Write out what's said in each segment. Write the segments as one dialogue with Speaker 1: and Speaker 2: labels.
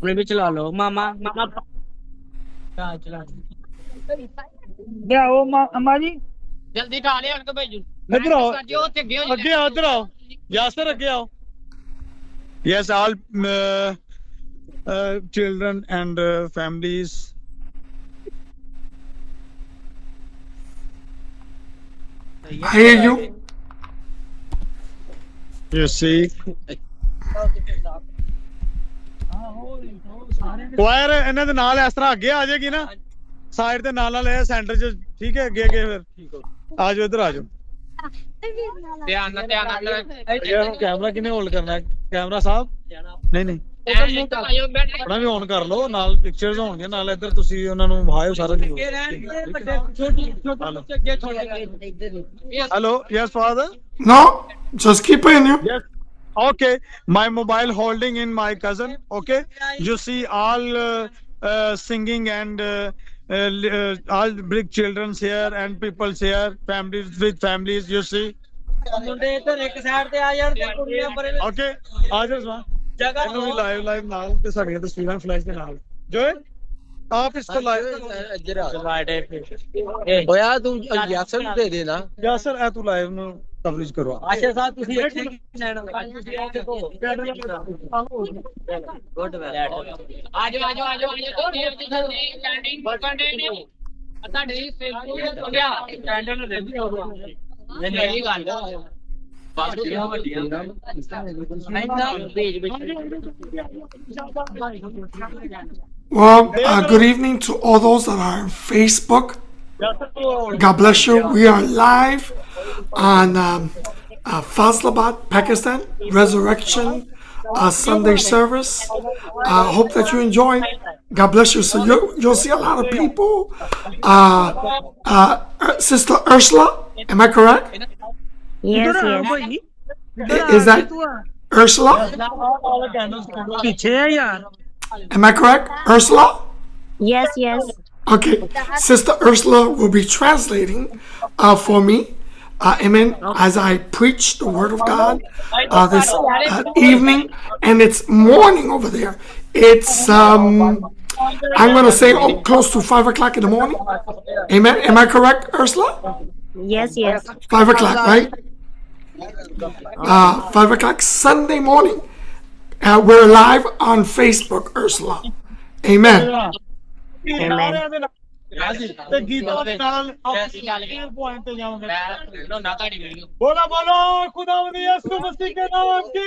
Speaker 1: अपने भी चला लो मामा मामा चला
Speaker 2: आओ अम्मा जी
Speaker 1: जल्दी उठा ले उनको भेजो
Speaker 2: इधर आओ
Speaker 1: अगे
Speaker 2: आओ इधर आओ यासर अगे आओ yes all children and families
Speaker 3: I hear you.
Speaker 2: you see choir ਇਹਨਾਂ ਦੇ ਨਾਲ ਇਸ ਤਰ੍ਹਾਂ ਅੱਗੇ ਆ ਜਾਏਗੀ ਨਾ ਸਾਈਡ ਤੇ ਨਾਲ ਇਹ ਸੈਂਟਰ 'ਚ ਠੀਕ ਹੈ ਅੱਗੇ ਅੱਗੇ ਫਿਰ ਆ ਜਾਓ ਇੱਧਰ ਆ ਜਾਓ
Speaker 1: ध्यान
Speaker 2: कैमरा किने होल्ड करना है कैमरा साहब नहीं नहीं अपना भी ऑन कर लो नाल पिक्चर्स होंगे नाल इधर तुसी ਉਹਨਾਂ ਨੂੰ ਵਹਾਇਓ ਸਾਰਾ ਜੀ hello yes father
Speaker 3: No, just keep in you.
Speaker 2: yes okay my mobile holding in my cousin okay you see all singing and all big children's here and people's here families with families you see
Speaker 1: मुंडे इधर एक side ते आ जान ते कुड़ियां परे
Speaker 2: okay आ जाओ जवान
Speaker 1: जगह
Speaker 2: ਇਹਨੂੰ ਵੀ ਲਾਈਵ ਨਾਲ ਤੇ ਸਾਡੀਆਂ ਤਸਵੀਰਾਂ ਫਲੈਸ਼ ਦੇ ਨਾਲ ਜੋ ਆਪ ਇਸ ਤੋਂ ਲਾਈਵ
Speaker 1: होया तू यासर दे देना
Speaker 2: ਯਾਸਰ ਇਹ ਤੂੰ ਲਾਈਵ ਨੂੰ ਕਵਰੇਜ ਕਰਵਾ
Speaker 1: आशा साहब तुसी अच्छे नैन गुड वेल आजो आजो आजो तो स्टैंडिंग कंटिन्यू ਤੁਹਾਡੇ ਸੇਫਟੀ ਹੋ ਗਿਆ ਸਟੈਂਡਰਡ ਲੈ ਲਈ ਨਹੀਂ ਗੱਲ ਬਾਕੀਆਂ ਵੱਡੀਆਂ ਨਹੀਂ ਤਾਂ ਪੇਜ ਵਿੱਚ
Speaker 3: Well, good evening to all those that are on Facebook. God bless you. We are live on Faisalabad, Pakistan, Resurrection Sunday service. I hope that you enjoy. God bless you. So you'll see a lot of people. Sister Ursula, am I correct?
Speaker 4: Yes.
Speaker 3: Is that Ursula?
Speaker 2: पीछे है यार
Speaker 3: Am I correct, Ursula?
Speaker 4: Yes.
Speaker 3: Okay, Sister Ursula will be translating for me, amen, as I preach the Word of God this evening, and it's morning over there. It's, I'm going to say close to 5 o'clock in the morning. Amen. Am I correct, Ursula?
Speaker 4: Yes.
Speaker 3: 5 o'clock, right? 5 o'clock Sunday morning. We're live on Facebook, Ursula. Amen.
Speaker 2: ਤੇ ਗੀਤਾਂ ਦੇ ਨਾਲ point ਤੇ ਜਾਵਾਂਗੇ
Speaker 1: ਨਾ ਤੁਹਾਡੀ video
Speaker 2: बोलो बोलो खुदावंद यीशु मसीह के नाम की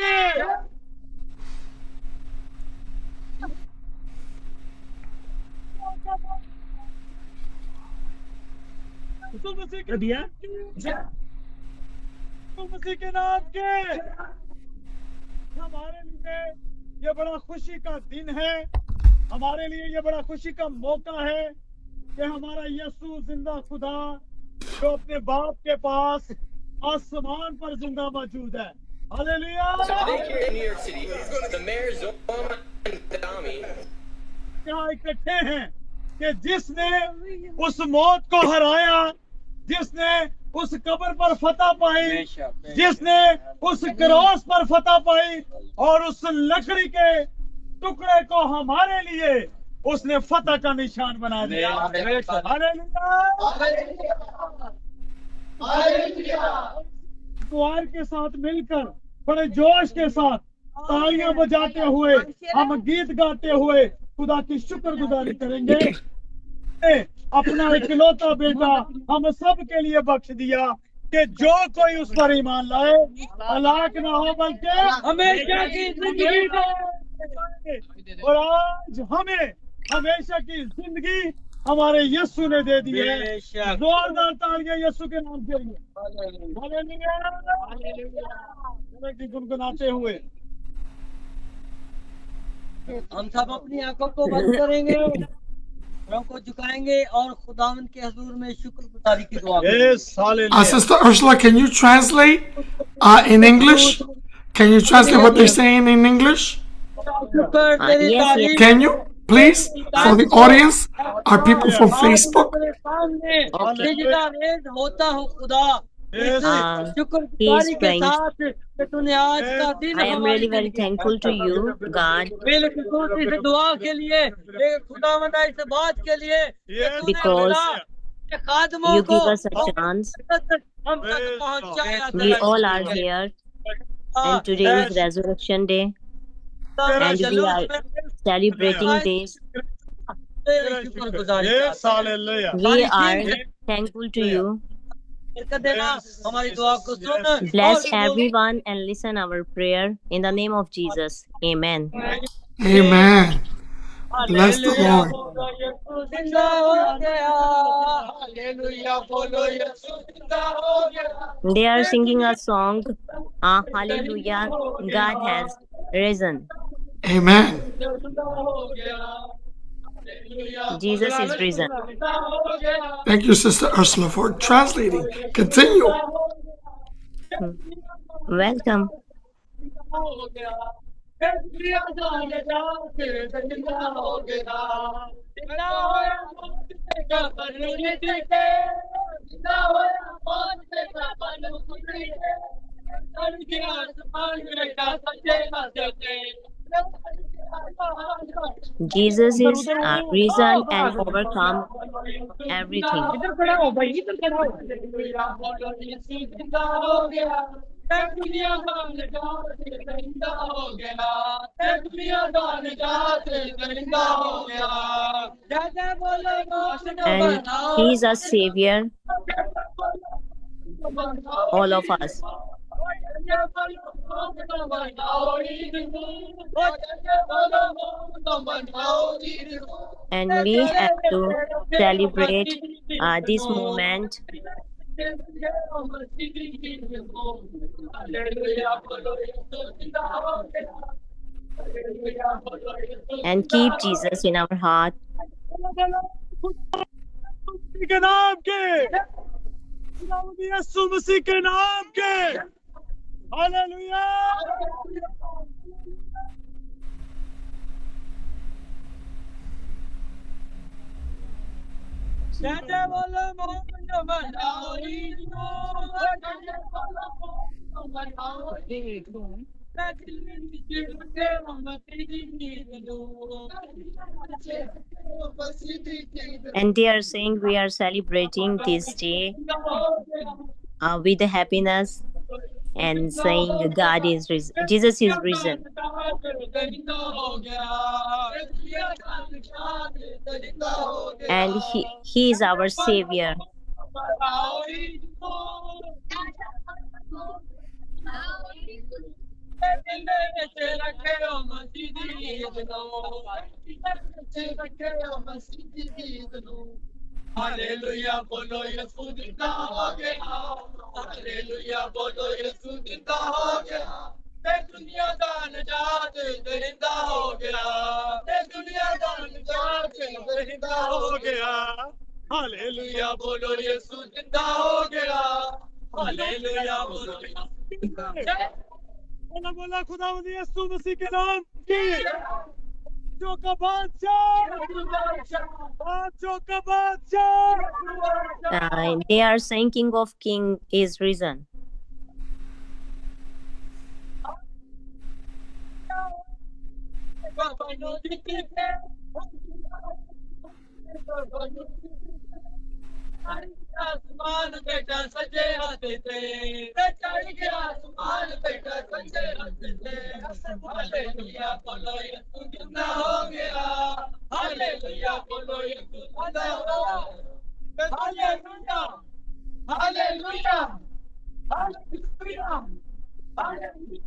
Speaker 2: यीशु मसीह के दिया यीशु मसीह के नाम के हमारे लिए ये बड़ा खुशी का दिन है हमारे लिए ये बड़ा खुशी का मौका है कि हमारा यीशु जिंदा खुदा जो अपने बाप के पास आसमान पर जिंदा मौजूद है hallelujah
Speaker 5: New York City, the mayor Zohar Dami
Speaker 2: यहाँ इकट्ठे हैं कि जिसने उस मौत को हराया जिसने उस कब्र पर फतह पाई जिसने उस क्रॉस पर फतह पाई और उस लकड़ी के टुकड़े को हमारे लिए उसने फतह का निशान बना दिया कुआर के साथ मिलकर बड़े जोश के साथ तालियां बजाते हुए हम गीत गाते हुए खुदा की शुक्रगुजारी करेंगे अपना इकलौता बेटा हम सब के लिए बख्श दिया कि जो कोई उस पर ईमान लाए हलाक ना हो बल्कि हमेशा की जिंदगी और आज हमें हमेशा की जिंदगी हमारे यीशु ने दे दी है जोरदार तालियां यीशु के नाम के लिए हालेलुया गुनगुनाते हुए
Speaker 1: हम सब अपनी आंखों को बंद करेंगे सरों को झुकाएंगे और खुदावंद के हुजूर में शुक्रगुजारी की दुआ करेंगे
Speaker 3: Sister Ursula, can you translate in English? Can you translate what they're saying in English?
Speaker 4: Yes.
Speaker 3: Can you, please, for the audience, our people from Facebook?
Speaker 1: होता हो खुदा
Speaker 4: he is praying.
Speaker 1: कि तूने आज का दिन
Speaker 4: I am
Speaker 1: हमारी
Speaker 4: really very
Speaker 1: जिंदगी में
Speaker 4: thankful to you, God,
Speaker 1: बिलखुसूस इस दुआ के लिए, एक खुदावंदा इस बात के लिए कि तूने
Speaker 4: because
Speaker 1: खुदा के खादमों
Speaker 4: you
Speaker 1: को
Speaker 4: give us a chance.
Speaker 1: हम तक पहुंचाया।
Speaker 4: We all are here, and today is Resurrection Day, and we are celebrating this. We are thankful to you.
Speaker 1: हमारी दुआ को सुन।
Speaker 4: Bless everyone and listen our prayer in the name of Jesus. Amen.
Speaker 3: Amen. Bless the Lord.
Speaker 1: जिंदा हो गया, hallelujah बोलो यीशु जिंदा हो गया।
Speaker 4: They are singing a song, Hallelujah, God has risen.
Speaker 3: Amen.
Speaker 4: Jesus is risen.
Speaker 3: Thank you, Sister Ursula, for translating. Continue.
Speaker 4: Welcome. Jesus is risen and overcome everything.
Speaker 1: इधर खड़ा हो भाई, इधर खड़ा हो। दुनिया का निजात जिंदा हो गया, दुनिया का निजात जिंदा हो गया। जय बोलो
Speaker 4: And He is a Savior, all of us. And we have to celebrate this moment and keep Jesus in our heart.
Speaker 2: के नाम के, यीशु मसीह के नाम के, हालेलुया।
Speaker 1: जय बोलो
Speaker 4: And they are saying we are celebrating this day with happiness and saying God is risen. Jesus is risen. And he is our Savior.
Speaker 1: Hallelujah बोलो यीशु जिंदा हो गया, हालेलुया बोलो यीशु जिंदा हो गया। दुनिया का निजात जिंदा हो गया, दुनिया का निजात जिंदा हो गया। हालेलुया बोलो यीशु जिंदा हो गया, हालेलुया बोलो।
Speaker 2: बोला बोला खुदावंद यीशु मसीह के नाम की, जो का बादशाह, बादशाह का बादशाह।
Speaker 4: They are saying King of King is risen.
Speaker 1: आसमान बेटा सजे हाथ से, चढ़ गया आसमान बेटा सजे हाथ से। हालेलुया बोलो यीशु जिंदा हो गया, हालेलुया बोलो यीशु जिंदा हो गया। Hallelujah hallelujah hallelujah hallelujah.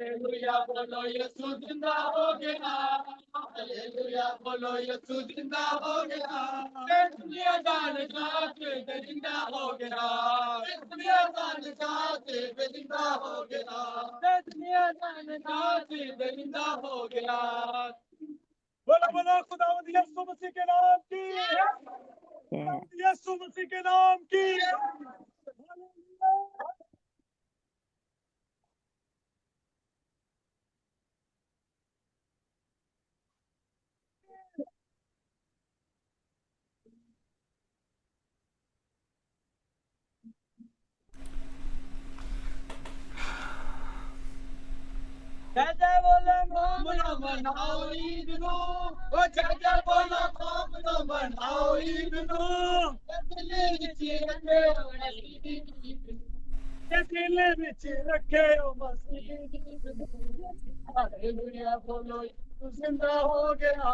Speaker 1: Hallelujah बोलो यीशु जिंदा हो गया हालेलुया बोलो यीशु जिंदा हो गया दुनिया जान जाते जिंदा हो गया दुनिया जान जाते जिंदा हो गया दुनिया जान जाते जिंदा हो गया
Speaker 2: बोलो बोलो खुदावंद यीशु मसीह के नाम की
Speaker 4: Yeah.
Speaker 2: यीशु मसीह के नाम की
Speaker 1: जय जय बोले मोमनो मनाओ ईद नो ओ जय जय बोले मोमनो मनाओ ईद नो दिले विच
Speaker 2: दिल विच रखे ओ मसीह
Speaker 1: हालेलुया बोलो यीशु जिंदा हो गया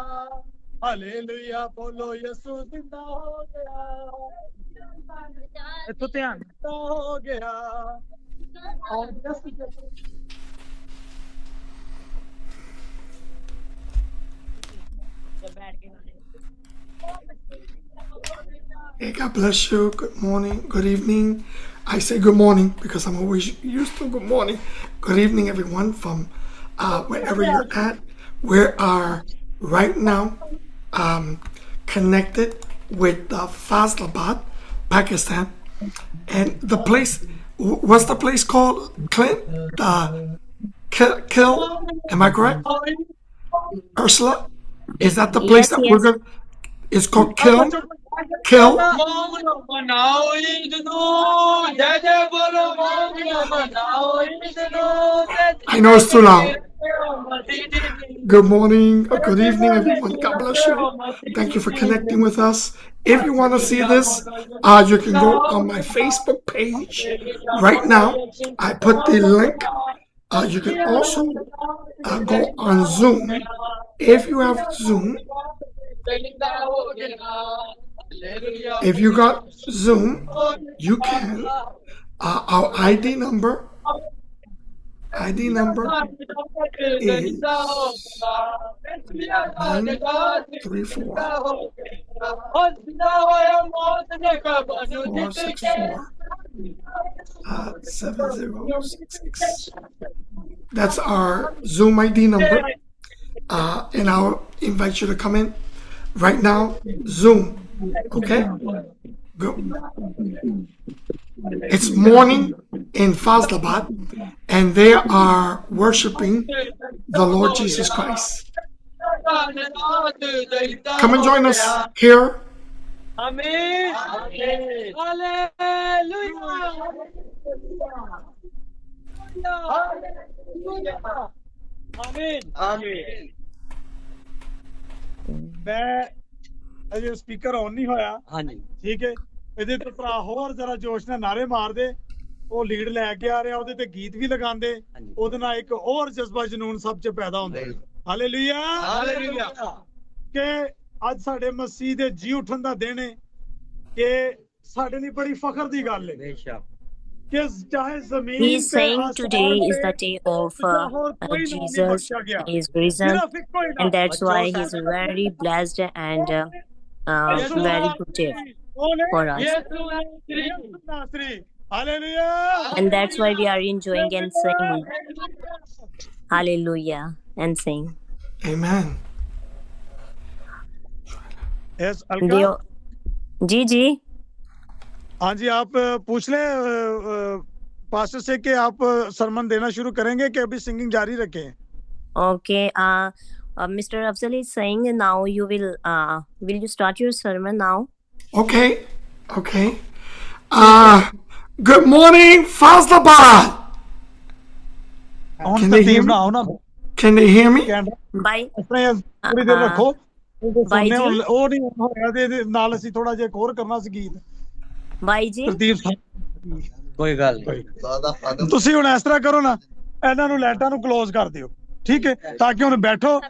Speaker 2: हालेलुया बोलो यीशु जिंदा हो गया इतो ध्यान जिंदा हो गया और
Speaker 3: Hey, God bless you. Good morning. Good evening. I say good morning because I'm always used to good morning. Good evening, everyone, from wherever you're at. We are right now connected with Faisalabad, Pakistan. And the place, what's the place called, Clint? Kill? Am I correct? Ursula? Is that the place
Speaker 4: Yes,
Speaker 3: that
Speaker 4: yes.
Speaker 3: we're going to? It's called Kill? Kill?
Speaker 1: मोमनो मनाओ Eid no जय जय बोलो मोमनो मनाओ Eid no
Speaker 3: I know it's too loud. Good morning, or good evening, everyone. God bless you. Thank you for connecting with us. If you want to see this, you can go on my Facebook page right now. I put the link. You can also go on Zoom. If you have Zoom, if you got Zoom, you can. Our ID number is 934-464-7066. That's our Zoom ID number. And I'll invite you to come in right now. Zoom. Okay? Go. It's morning in Faisalabad, and they are worshiping the Lord Jesus Christ. Come and join us here.
Speaker 1: Amen.
Speaker 2: आमीन मैं ਅਜੇ speaker ਆਨ ਨਹੀਂ ਹੋਇਆ
Speaker 1: ਹਾਂਜੀ
Speaker 2: ਠੀਕ ਹੈ ਇਹਦੇ ਤੇ ਭਰਾ ਹੋਰ ਜ਼ਰਾ ਜੋਸ਼ ਨਾਲ ਨਾਰੇ ਮਾਰਦੇ ਉਹ ਲੀਡ ਲੈ ਕੇ ਆ ਰਿਹਾ ਉਹਦੇ ਤੇ ਗੀਤ ਵੀ ਲਗਾਉਂਦੇ ਉਹਦੇ ਨਾਲ ਇੱਕ ਹੋਰ ਜਜ਼ਬਾ ਜਨੂਨ ਸਭ ਚ ਪੈਦਾ ਹੁੰਦਾ ਹਾਲੇਲੂਇਆ
Speaker 1: ਹਾਲੇਲੂਇਆ
Speaker 2: ਕਿ ਅੱਜ ਸਾਡੇ ਮਸੀਹ ਦੇ ਜੀ ਉਠਣ ਦਾ ਦਿਨ ਹੈ ਕਿ ਸਾਡੇ ਲਈ ਬੜੀ ਫਖਰ ਦੀ ਗੱਲ ਹੈ
Speaker 1: ਬੇਸ਼ੱਕ
Speaker 4: He's saying today is the day of Jesus is risen, and that's why he's very blessed and very good day for us. And that's why we are enjoying and singing hallelujah and sing.
Speaker 3: Amen.
Speaker 2: Yes, Alka?
Speaker 4: जी जी
Speaker 2: हाँ जी आप पूछ लें pastor से कि आप सरमन देना शुरू करेंगे कि अभी सिंगिंग जारी रखें
Speaker 4: Okay, Mr. Afzal is saying now you will you start your sermon now?
Speaker 3: Okay. Good morning, Faisalabad. Can they hear me? Can they hear me?
Speaker 4: Bye.
Speaker 2: थोड़ी देर रखो
Speaker 4: ਬਾਈ ਜੀ।
Speaker 2: ਉਹ ਨਹੀਂ ਹੋਇਆ ਤੇ ਇਹਦੇ ਨਾਲ ਅਸੀਂ ਥੋੜਾ ਜਿਹਾ ਹੋਰ ਕਰਨਾ ਸੀ ਗੀਤ
Speaker 4: Bye ਜੀ।
Speaker 2: ਪ੍ਰਦੀਪ
Speaker 1: ਕੋਈ ਗੱਲ ਨਹੀਂ
Speaker 2: ਤੁਸੀਂ ਹੁਣ ਇਸ ਤਰ੍ਹਾਂ ਕਰੋ ਨਾ ਇਹਨਾਂ ਨੂੰ ਲਾਈਟਾਂ ਨੂੰ ਕਲੋਜ਼ ਕਰ ਦਿਓ ਠੀਕ ਹੈ ਤਾਂ ਕਿ ਹੁਣ ਬੈਠੋ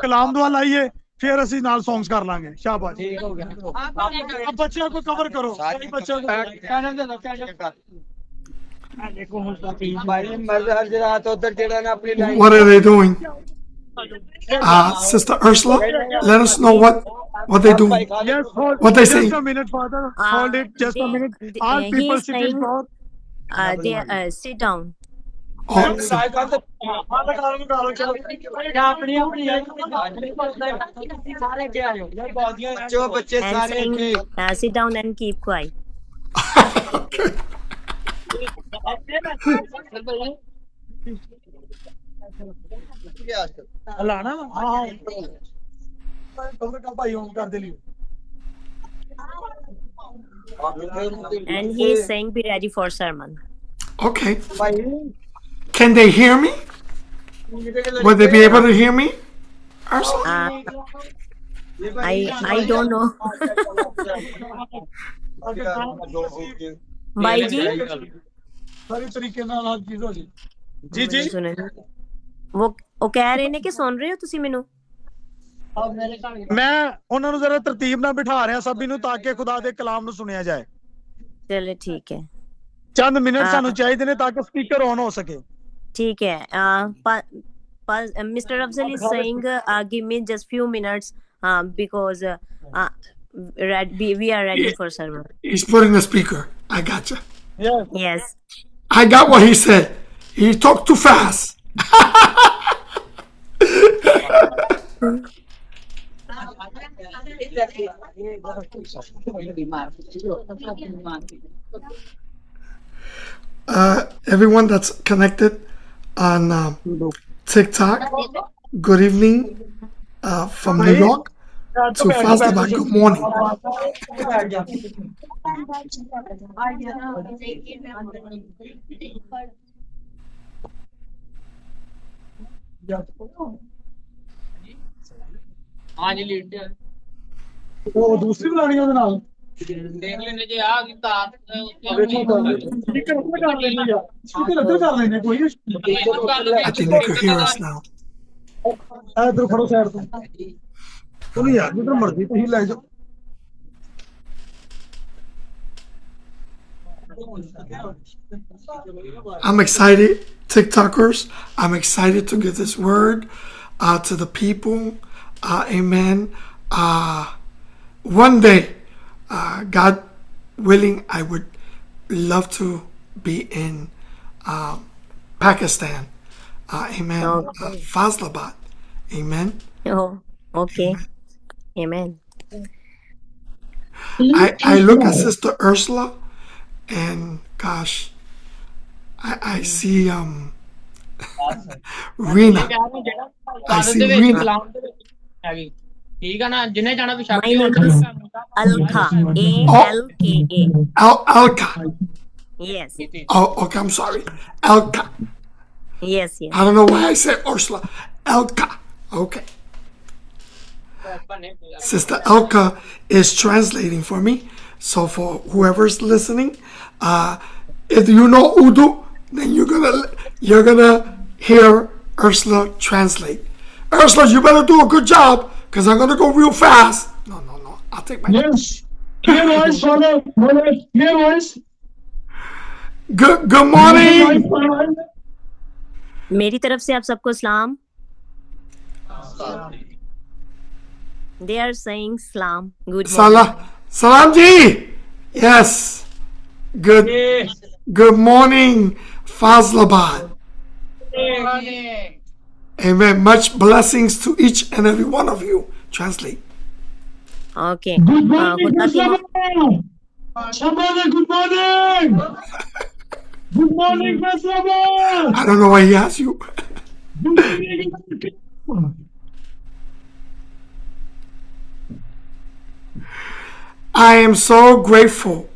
Speaker 2: ਕਲਾਮ ਦੁਆ ਲਾਈਏ ਫਿਰ ਅਸੀਂ ਨਾਲ ਸੌਂਗਸ ਕਰ ਲਾਂਗੇ ਸ਼ਾਬਾਸ਼
Speaker 1: ਠੀਕ ਹੋ ਗਿਆ
Speaker 2: अब बच्चों को कवर करो बच्चों को
Speaker 1: ਕੈਨਨ ਦੇ ਦੋ ਕੈਨਨ ਕਰ
Speaker 3: What are they doing? Sister Ursula, let us know what they're doing.
Speaker 2: Yes, hold,
Speaker 3: What they
Speaker 2: just
Speaker 3: saying?
Speaker 2: a minute, Father. Hold it, just a minute. All
Speaker 4: He
Speaker 2: people
Speaker 4: is
Speaker 2: sitting
Speaker 4: saying
Speaker 2: down.
Speaker 4: they sit down.
Speaker 3: Oh, so-
Speaker 4: And saying sit down and keep quiet.
Speaker 3: okay.
Speaker 2: हलाना ना हाँ का भाई ओम कर दे लियो
Speaker 4: And he is saying be ready for sermon.
Speaker 3: Okay. Can they hear me? Would they be able to hear me? Ursula?
Speaker 4: I don't know. भाई जी
Speaker 2: सारी तरीके नाल हर चीज हो जी जी
Speaker 4: सुने वो कह रहे ने कि सुन रहे हो ਤੁਸੀਂ ਮੈਨੂੰ
Speaker 2: मैं ਉਹਨਾਂ ਨੂੰ ਜ਼ਰਾ ਤਰਤੀਬ ਨਾਲ ਬਿਠਾ ਰਿਹਾ ਸਭੀ ਨੂੰ ਤਾਂ ਕਿ ਖੁਦਾ ਦੇ ਕਲਾਮ ਨੂੰ ਸੁਣਿਆ ਜਾਏ
Speaker 4: चलो ठीक है
Speaker 2: ਚੰਦ ਮਿੰਟ ਸਾਨੂੰ ਚਾਹੀਦੇ ਨੇ ਤਾਂ ਕਿ ਸਪੀਕਰ ਔਨ ਹੋ ਸਕੇ
Speaker 4: ठीक है Mr. Afzal is saying give me just few minutes because we are ready for sermon.
Speaker 3: He's putting the speaker. I gotcha.
Speaker 4: Yes.
Speaker 3: I got what he said. He talked too fast. Everyone that's connected on TikTok, good evening from New York to Fazlabad. Good morning.
Speaker 1: हाँ जी lead
Speaker 2: ਉਹ ਦੂਸਰੀ ਬੁਲਾਣੀ ਉਹਦੇ ਨਾਲ
Speaker 1: देख लेने जी आ की तार
Speaker 2: speaker ਉੱਤੇ ਕਰ ਲੈਣੀ ਆ ਸਪੀਕਰ ਉੱਤੇ ਕਰ ਲੈਣੇ ਕੋਈ
Speaker 3: I think they could hear us now.
Speaker 2: ਇਧਰ ਖੜੋ ਸਾਈਡ ਤੋਂ ਉਹਨੂੰ ਯਾਰ ਜਿੱਧਰ ਮਰਜ਼ੀ ਤੁਸੀਂ ਲੈ ਜਾਓ
Speaker 3: I'm excited, TikTokers. I'm excited to get this word to the people. Amen. One day, God willing, I would love to be in Pakistan. Amen. Fazlabad. Amen.
Speaker 4: Oh, okay. Amen.
Speaker 3: I look at Sister Ursula, and gosh, I see Rena. I see Rena.
Speaker 1: ठीक है ना जिन्हें जाना भी
Speaker 4: My name is Alka. A-L-K-A.
Speaker 3: Alka.
Speaker 4: Yes.
Speaker 3: Oh, okay. I'm sorry. Alka.
Speaker 4: Yes, yes.
Speaker 3: I don't know why I said Ursula. Elka. Okay. Sister Elka is translating for me. So for whoever's listening, if you know Urdu, then you're gonna hear Ursula translate. Ursula, you better do a good job because I'm gonna go real fast. No. I'll take my
Speaker 2: yes clear voice father clear voice
Speaker 3: good morning.
Speaker 4: मेरी तरफ से आप सबको सलाम. They are saying salam. Good morning.
Speaker 3: Salam ji. Yes. Good morning, Fazlabad. Amen. Much blessings to each and every one of you. Translate.
Speaker 4: Okay.
Speaker 2: good morning Fazlabad good morning good morning Fazlabad
Speaker 3: I don't know why he asked you. I am so grateful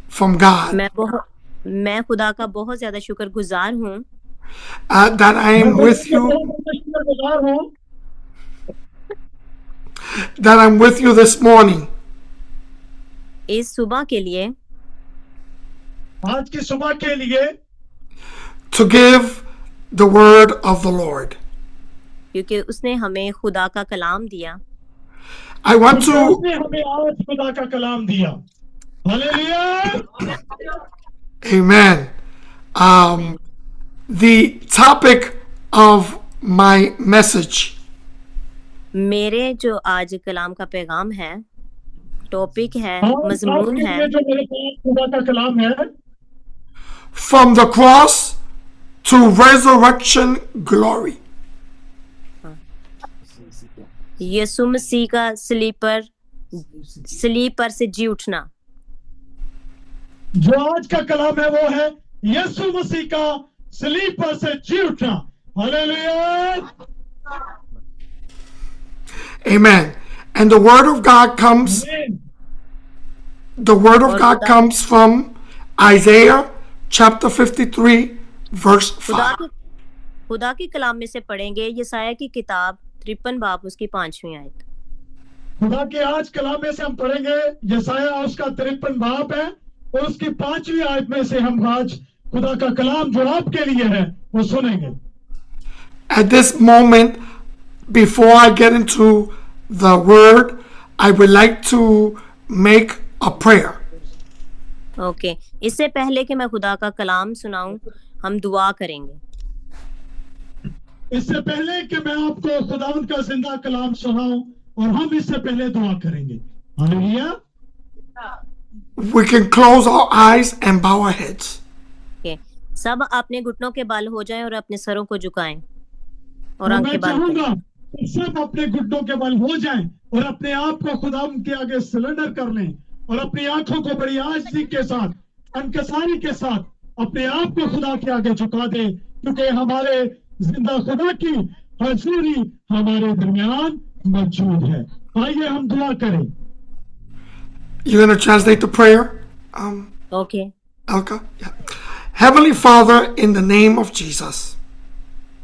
Speaker 3: from God
Speaker 4: मैं खुदा का बहुत ज्यादा शुक्रगुजार हूँ
Speaker 3: that I am with you. That I'm with you this morning.
Speaker 4: इस सुबह के लिए
Speaker 2: आज की सुबह के लिए
Speaker 3: To give the word of the Lord.
Speaker 4: क्योंकि उसने हमें खुदा का कलाम दिया.
Speaker 3: I want to
Speaker 2: हमें आज खुदा का कलाम दिया. Hallelujah.
Speaker 3: Amen. The topic of my message
Speaker 4: मेरे जो आज कलाम का पैगाम है, टॉपिक है,
Speaker 2: और
Speaker 4: मजमून
Speaker 2: आपके
Speaker 4: है,
Speaker 2: लिए जो मेरे पास खुदा का कलाम है,
Speaker 3: from the cross to resurrection glory.
Speaker 4: यीशु मसीह का सलीब पर से जी उठना।
Speaker 2: जो आज का कलाम है वो है यीशु मसीह का सलीब पर से जी उठना। Hallelujah.
Speaker 3: Amen. And the word of God comes from Isaiah chapter 53 verse 5.
Speaker 4: खुदा के कलाम में से पढ़ेंगे यशायाह की किताब 53 बाब उसकी 5वीं आयत।
Speaker 2: खुदा के आज कलाम में से हम पढ़ेंगे यशायाह उसका 53 बाब है और उसकी 5वीं आयत में से हम आज खुदा का कलाम जो आपके लिए है वो सुनेंगे।
Speaker 3: At this moment, before I get into the word, I would like to make a prayer.
Speaker 4: Okay, इससे पहले कि मैं खुदा का कलाम सुनाऊं, हम दुआ करेंगे।
Speaker 2: इससे पहले कि मैं आपको खुदावंद का जिंदा कलाम सुनाऊं और हम इससे पहले दुआ करेंगे। Hallelujah.
Speaker 3: We can close our eyes and bow our heads.
Speaker 4: Okay, सब अपने घुटनों के बल हो जाएं और अपने सरों को झुकाएं और
Speaker 2: मैं
Speaker 4: आंखें बंद
Speaker 2: चाहूंगा
Speaker 4: करें।
Speaker 2: कि सब अपने घुटनों के बल हो जाएं और अपने आप को खुदावंद के आगे सरेंडर कर लें और अपनी आंखों को बड़ी आजिज़ी के साथ, अंकसारी के साथ अपने आप को खुदा के आगे झुका दें, क्योंकि हमारे जिंदा खुदा की हजूरी हमारे दरमियान मौजूद है। आइए हम दुआ करें।
Speaker 3: You're going to translate the prayer,
Speaker 4: okay,
Speaker 3: Elka? Yeah. Heavenly Father, in the name of Jesus,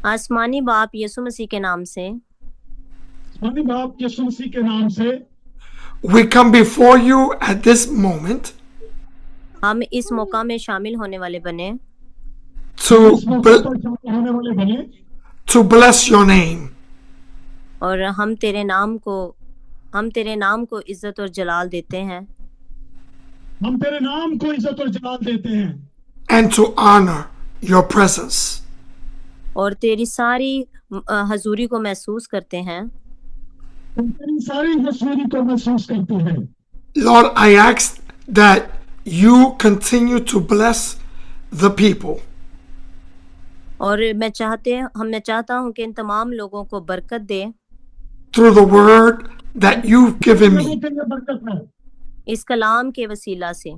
Speaker 4: आसमानी बाप यीशु मसीह के नाम से,
Speaker 2: स्वामी बाप यीशु मसीह के नाम से
Speaker 3: we come before you at this moment
Speaker 4: हम इस मौका में शामिल होने वाले बने
Speaker 3: to,
Speaker 2: इस मौके पर शामिल होने वाले बने
Speaker 3: to bless your name.
Speaker 4: और हम तेरे नाम को इज्जत और जलाल देते हैं
Speaker 2: हम तेरे नाम को इज्जत और जलाल देते हैं
Speaker 3: And to honor your presence.
Speaker 4: और तेरी सारी हजूरी को महसूस करते हैं।
Speaker 2: हम तेरी सारी हजूरी को महसूस करते हैं।
Speaker 3: Lord, I ask that you continue to bless the people.
Speaker 4: और मैं चाहता हूँ कि इन तमाम लोगों को बरकत दे
Speaker 3: Through the word that you've given me.
Speaker 2: बरकत है
Speaker 4: इस कलाम के वसीला से,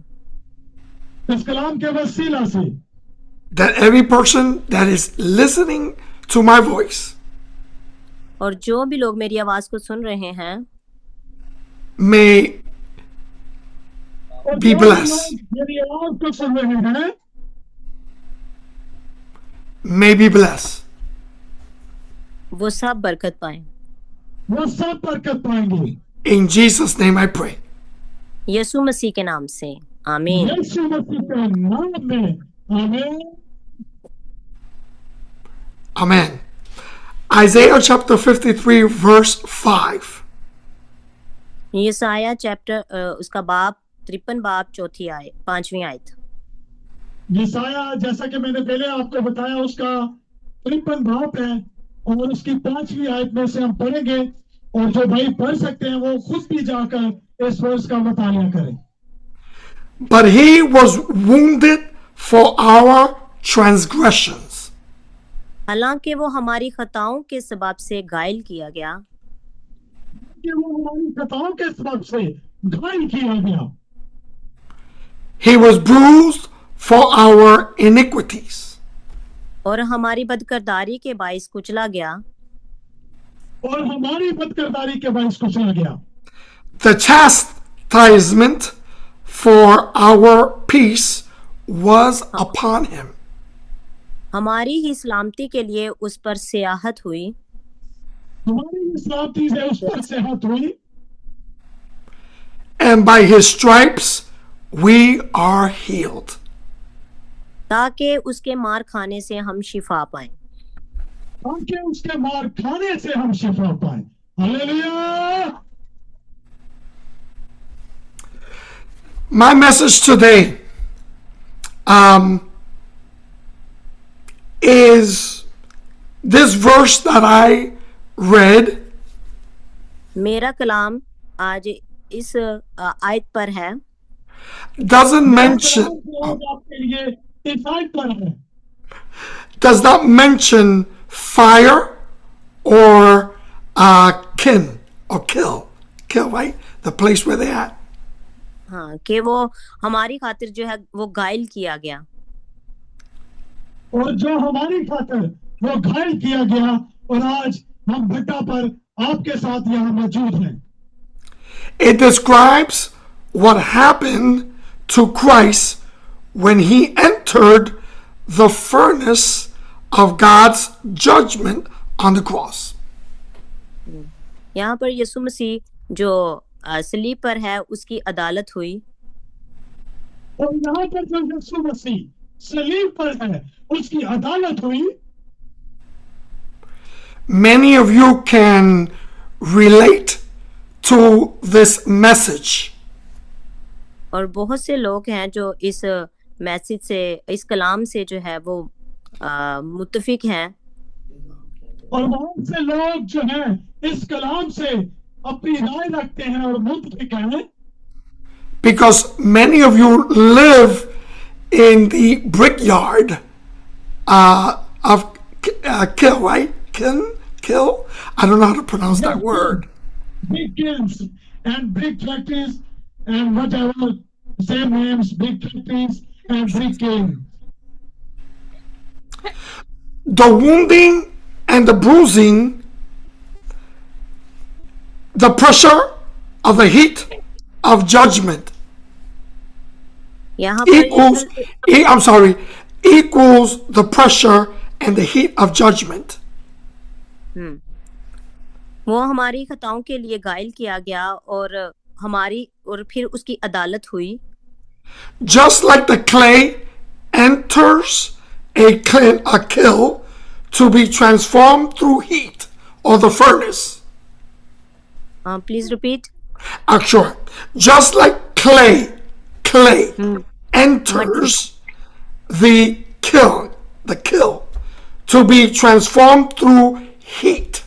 Speaker 2: इस कलाम के वसीला से,
Speaker 3: That every person that is listening to my voice
Speaker 4: और जो भी लोग मेरी आवाज को सुन रहे हैं
Speaker 3: may
Speaker 2: और
Speaker 3: be
Speaker 2: जो
Speaker 3: blessed.
Speaker 2: लोग मेरी आवाज को सुन रहे हैं
Speaker 3: May be blessed.
Speaker 4: वो सब बरकत पाएं।
Speaker 2: वो सब बरकत पाएंगे।
Speaker 3: In Jesus' name I pray.
Speaker 4: यीशु मसीह के नाम से, आमीन।
Speaker 2: यीशु मसीह के नाम में, आमीन।
Speaker 3: Amen. Isaiah chapter 53 verse 5.
Speaker 4: यशायाह चैप्टर उसका बाब 53 बाब 5वीं आयत।
Speaker 2: यशायाह जैसा कि मैंने पहले आपको बताया उसका 53 बाब है और उसकी 5वीं आयत में से हम पढ़ेंगे और जो भाई पढ़ सकते हैं वो खुद भी जाकर इस वर्ष का मुतालिया करें।
Speaker 3: But he was wounded for our transgressions.
Speaker 4: हालांकि वो हमारी खताओं के सबब से घायल किया गया,
Speaker 2: कि वो हमारी खताओं के सबब से घायल किया गया।
Speaker 3: He was bruised for our iniquities.
Speaker 4: और हमारी बदकिरदारी के बाइस कुचला गया,
Speaker 2: और हमारी बदकिरदारी के बाइस कुचला गया।
Speaker 3: The chastisement for our peace was upon him.
Speaker 4: हमारी ही सलामती के लिए उस पर सियाहत हुई,
Speaker 2: हमारी सलामती से उस पर सेहत हुई।
Speaker 3: And by his stripes we are healed.
Speaker 4: ताकि उसके मार खाने से हम शिफा पाएं।
Speaker 2: ताकि उसके मार खाने से हम शिफा पाएं। Hallelujah.
Speaker 3: My message today is this verse that I read
Speaker 4: मेरा कलाम आज इस आयत पर है,
Speaker 3: doesn't mention,
Speaker 2: आपके लिए इस आयत पर है,
Speaker 3: does not mention fire or kin or kill, right? The place where they at.
Speaker 4: हाँ, कि वो हमारी खातिर जो है वो घायल किया गया,
Speaker 2: और जो हमारी खातिर वो घायल किया गया, और आज हम भट्टा पर आपके साथ यहाँ मौजूद हैं।
Speaker 3: It describes what happened to Christ when he entered the furnace of God's judgment on the cross.
Speaker 4: यहाँ पर यीशु मसीह जो सलीब पर है उसकी अदालत हुई,
Speaker 2: और यहाँ पर जो यीशु मसीह सलीब पर है उसकी अदालत हुई।
Speaker 3: Many of you can relate to this message.
Speaker 4: और बहुत से लोग हैं जो इस मैसेज से, इस कलाम से जो है वो मुत्तफिक हैं,
Speaker 2: और बहुत से लोग जो हैं इस कलाम से अपनी राय रखते हैं और मुत्तफिक हैं,
Speaker 3: Because many of you live in the brickyard of kill, right? Kill? I don't know how to pronounce that word.
Speaker 2: big kilns and big factories and whatever, same names, big factories and big kilns.
Speaker 3: The wounding and the bruising, the pressure of the heat of judgment
Speaker 4: यहाँ पर
Speaker 3: equals the pressure and the heat of judgment.
Speaker 4: वो हमारी खताओं के लिए घायल किया गया और फिर उसकी अदालत हुई।
Speaker 3: Just like the clay enters a kiln to be transformed through heat or the furnace.
Speaker 4: Please repeat.
Speaker 3: Sure. Just like clay enters the kiln to be transformed through heat.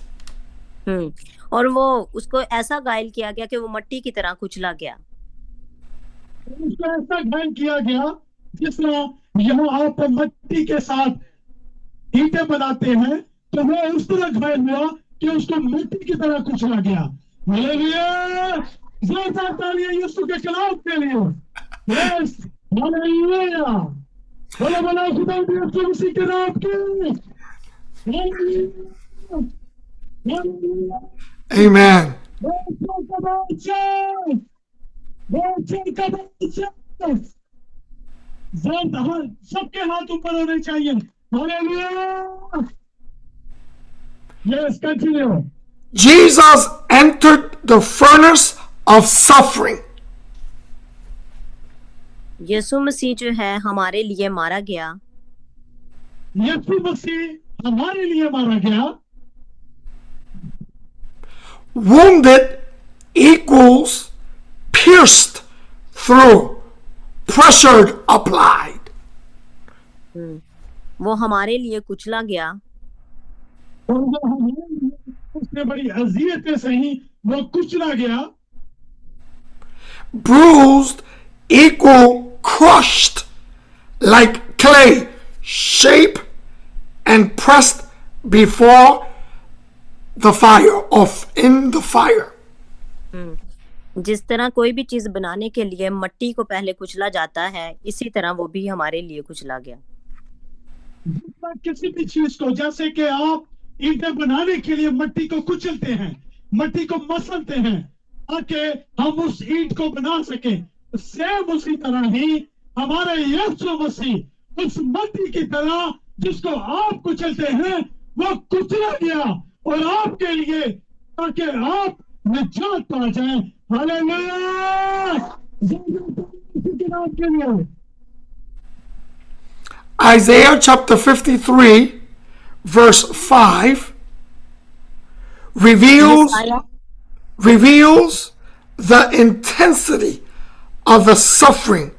Speaker 4: और वो उसको ऐसा घायल किया गया कि वो मिट्टी की तरह कुचला गया।
Speaker 2: उसको ऐसा घायल किया गया जिस तरह यहाँ आप मिट्टी के साथ ईंटें बनाते हैं, तो वो उस तरह घायल हुआ कि उसको मिट्टी की तरह कुचला गया। हालेलुया! जोरदार तालियां यीशु के कलाम के लिए। Yes, hallelujah! बोलो बोलो खुदा यीशु मसीह के नाम के। हालेलुया!
Speaker 3: Amen.
Speaker 2: सबके हाथ ऊपर होने चाहिए। Hallelujah! Yes, continue.
Speaker 3: Jesus entered the furnace of suffering.
Speaker 4: यीशु मसीह जो है हमारे लिए मारा गया।
Speaker 2: यीशु मसीह हमारे लिए मारा गया।
Speaker 3: Wounded equals pierced through, pressured, applied.
Speaker 4: वो हमारे लिए कुचला गया।
Speaker 2: और वो हमारे लिए उसने बड़ी अजियत से ही वो कुचला गया।
Speaker 3: Bruised equal crushed like clay, shaped and pressed before the fire, in the fire.
Speaker 4: जिस तरह कोई भी चीज बनाने के लिए मिट्टी को पहले कुचला जाता है, इसी तरह वो भी हमारे लिए कुचला गया।
Speaker 2: किसी भी चीज को, जैसे कि आप ईंटें बनाने के लिए मिट्टी को कुचलते हैं, मिट्टी को मसलते हैं ताकि हम उस ईंट को बना सके, सेम उसी तरह ही हमारे यीशु मसीह उस मिट्टी की तरह जिसको आप कुचलते हैं वो कुचला गया और आपके लिए, ताकि आप निजात पा जाएं। Hallelujah!
Speaker 3: Isaiah chapter 53 verse 5 reveals the intensity of the suffering.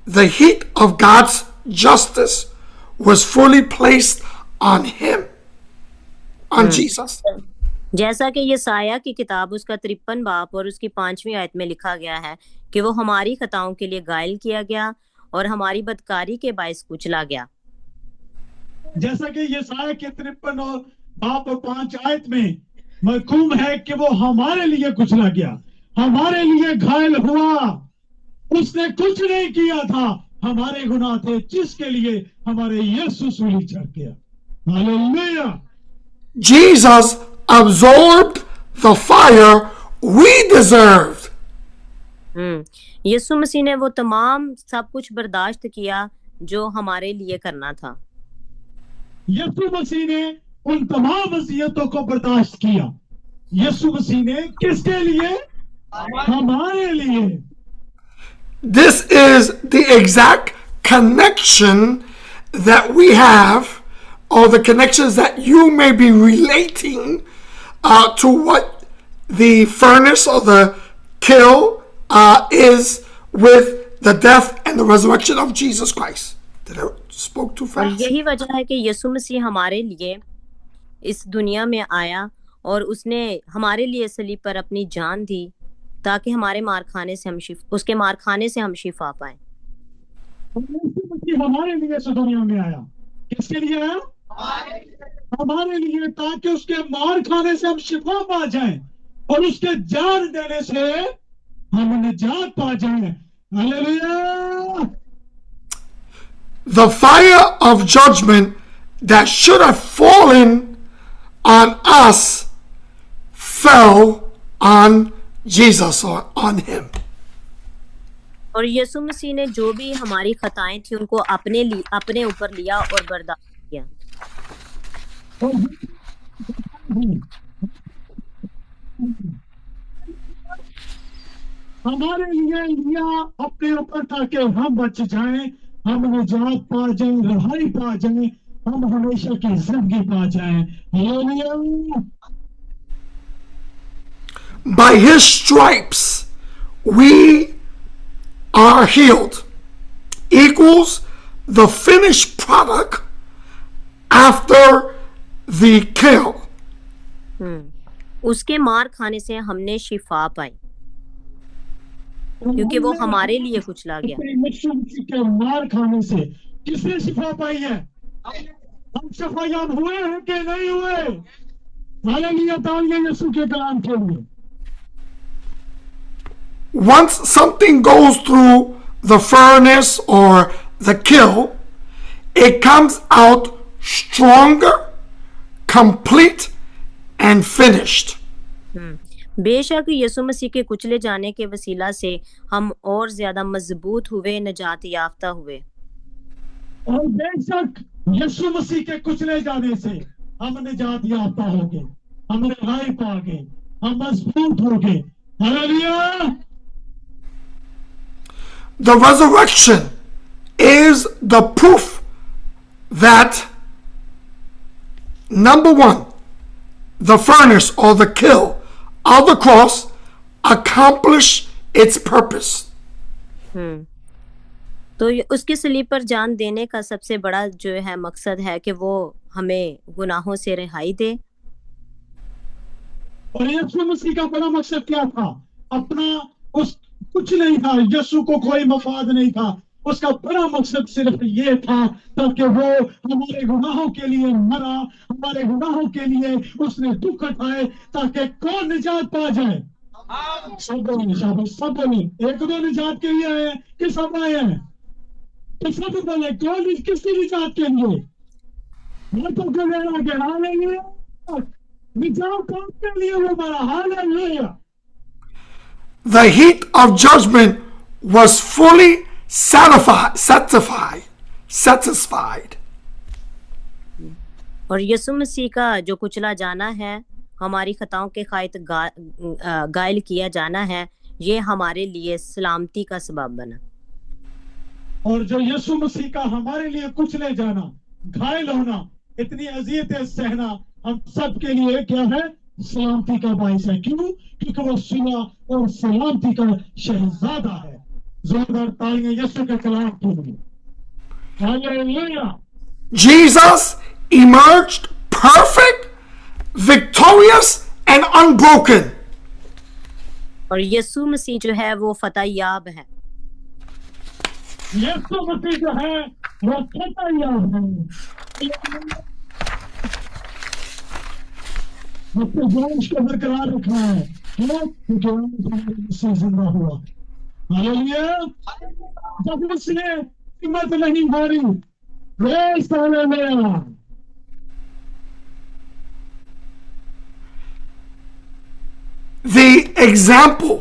Speaker 3: The heat of God's justice was fully placed on him, on Jesus.
Speaker 4: जैसा कि यसाया की किताब उसका 53 बाब और उसकी 5वीं आयत में लिखा गया है कि वो हमारी खताओं के लिए घायल किया गया और हमारी बदकारी के बायस कुचला गया।
Speaker 2: जैसा कि यसाया के 53 और बाब और 5 आयत में मरकूम है कि वो हमारे लिए कुचला गया, हमारे लिए घायल हुआ। उसने कुछ नहीं किया था, हमारे गुनाह थे जिसके लिए हमारे यीशु सूली चढ़ गया। Hallelujah.
Speaker 3: Jesus absorbed the fire we deserved.
Speaker 4: यीशु मसीह ने वो तमाम सब कुछ बर्दाश्त किया जो हमारे लिए करना था।
Speaker 2: यीशु मसीह ने उन तमाम अज़ियतों को बर्दाश्त किया। यीशु मसीह ने किसके लिए? हमारे लिए।
Speaker 3: This is the exact connection that we have, or the connections that you may be relating to what the furnace or the kill is with the death and the resurrection of Jesus Christ. Did I spoke too
Speaker 4: और
Speaker 3: fast?
Speaker 4: यही वजह है कि यीशु मसीह हमारे लिए इस दुनिया में आया और उसने हमारे लिए सलीब पर अपनी जान दी ताकि हमारे मार खाने से उसके मार खाने से हम शिफा पाएं।
Speaker 2: यीशु मसीह हमारे लिए इस दुनिया में आया। किसके लिए आया? हमारे लिए, ताकि उसके मार खाने से हम शिफा पा जाएं और उसके जान देने से हम निजात पा जाएं। Hallelujah.
Speaker 3: The fire of judgment that should have fallen on us fell on Jesus, or on him.
Speaker 4: और यीशु मसीह ने जो भी हमारी खताएं थी उनको अपने ऊपर लिया और बर्दाश्त किया।
Speaker 2: हमारे लिए लिया अपने ऊपर ताकि हम बच जाएं, हम निजात पा जाएं, रहाई पा जाएं, हम हमेशा की जिंदगी पा जाएं। Hallelujah.
Speaker 3: By his stripes we are healed equals the finished product after the kill.
Speaker 4: उसके मार खाने से हमने शिफा पाई क्योंकि वो हमारे लिए कुचला गया।
Speaker 2: यीशु मसीह के मार खाने से किसने शिफा पाई है? हम शिफायाब हुए हैं कि नहीं हुए? हालेलुया। तालियां यीशु के कलाम के लिए।
Speaker 3: Once something goes through the furnace or the kill, it comes out stronger, complete, and finished.
Speaker 4: बेशक यीशु मसीह के कुचले जाने के वसीला से हम और ज्यादा मजबूत हुए, निजात याफ्ता हुए।
Speaker 2: और बेशक यीशु मसीह के कुचले जाने से हम निजात याफ्ता हो गए, हम रिहाई पा गए, हम मजबूत हो गए। Hallelujah.
Speaker 3: The resurrection is the proof that, number one, the furnace or the kill of the cross accomplished its purpose.
Speaker 4: तो उसके सलीब पर जान देने का सबसे बड़ा जो है मकसद है कि वो हमें गुनाहों से रिहाई दे।
Speaker 2: और यीशु मसीह का बड़ा मकसद क्या था? अपना उस कुछ नहीं था, यीशु को कोई मफाद नहीं था, उसका बड़ा मकसद सिर्फ ये था ताकि वो हमारे गुनाहों के लिए मरा, हमारे गुनाहों के लिए उसने दुख उठाए ताकि कौन निजात पा जाए। सब बोले एक दो निजात के लिए आए कि सब आए हैं? तो सब बोले कौन किसकी निजात के लिए? मैं तो कहना कि हालेलुया, निजात कौन के लिए वो मरा? Hallelujah.
Speaker 3: The heat of judgment was fully satisfied.
Speaker 4: और यीशु मसीह का जो कुचला जाना है, हमारी खताओं के खाइत घायल किया जाना है, ये हमारे लिए सलामती का सबब बना।
Speaker 2: और जो यीशु मसीह का हमारे लिए कुचले जाना, घायल होना, इतनी अज़ियतें सहना हम सब के लिए क्या है? सलामती का बाइस है। क्यों? क्योंकि वो सुलह और सलामती का शहजादा है। जोरदार तालियां यीशु के कलाम के लिए। Hallelujah.
Speaker 3: Jesus emerged perfect, victorious, and unbroken.
Speaker 4: और यीशु मसीह जो है वो फतह याब है।
Speaker 2: यीशु मसीह जो है वो फतह याब है। अपने वंश को बरकरार रखा है, जिंदा हुआ। हालेलुया। जब उसने हिम्मत नहीं हारी, praise hallelujah.
Speaker 3: The example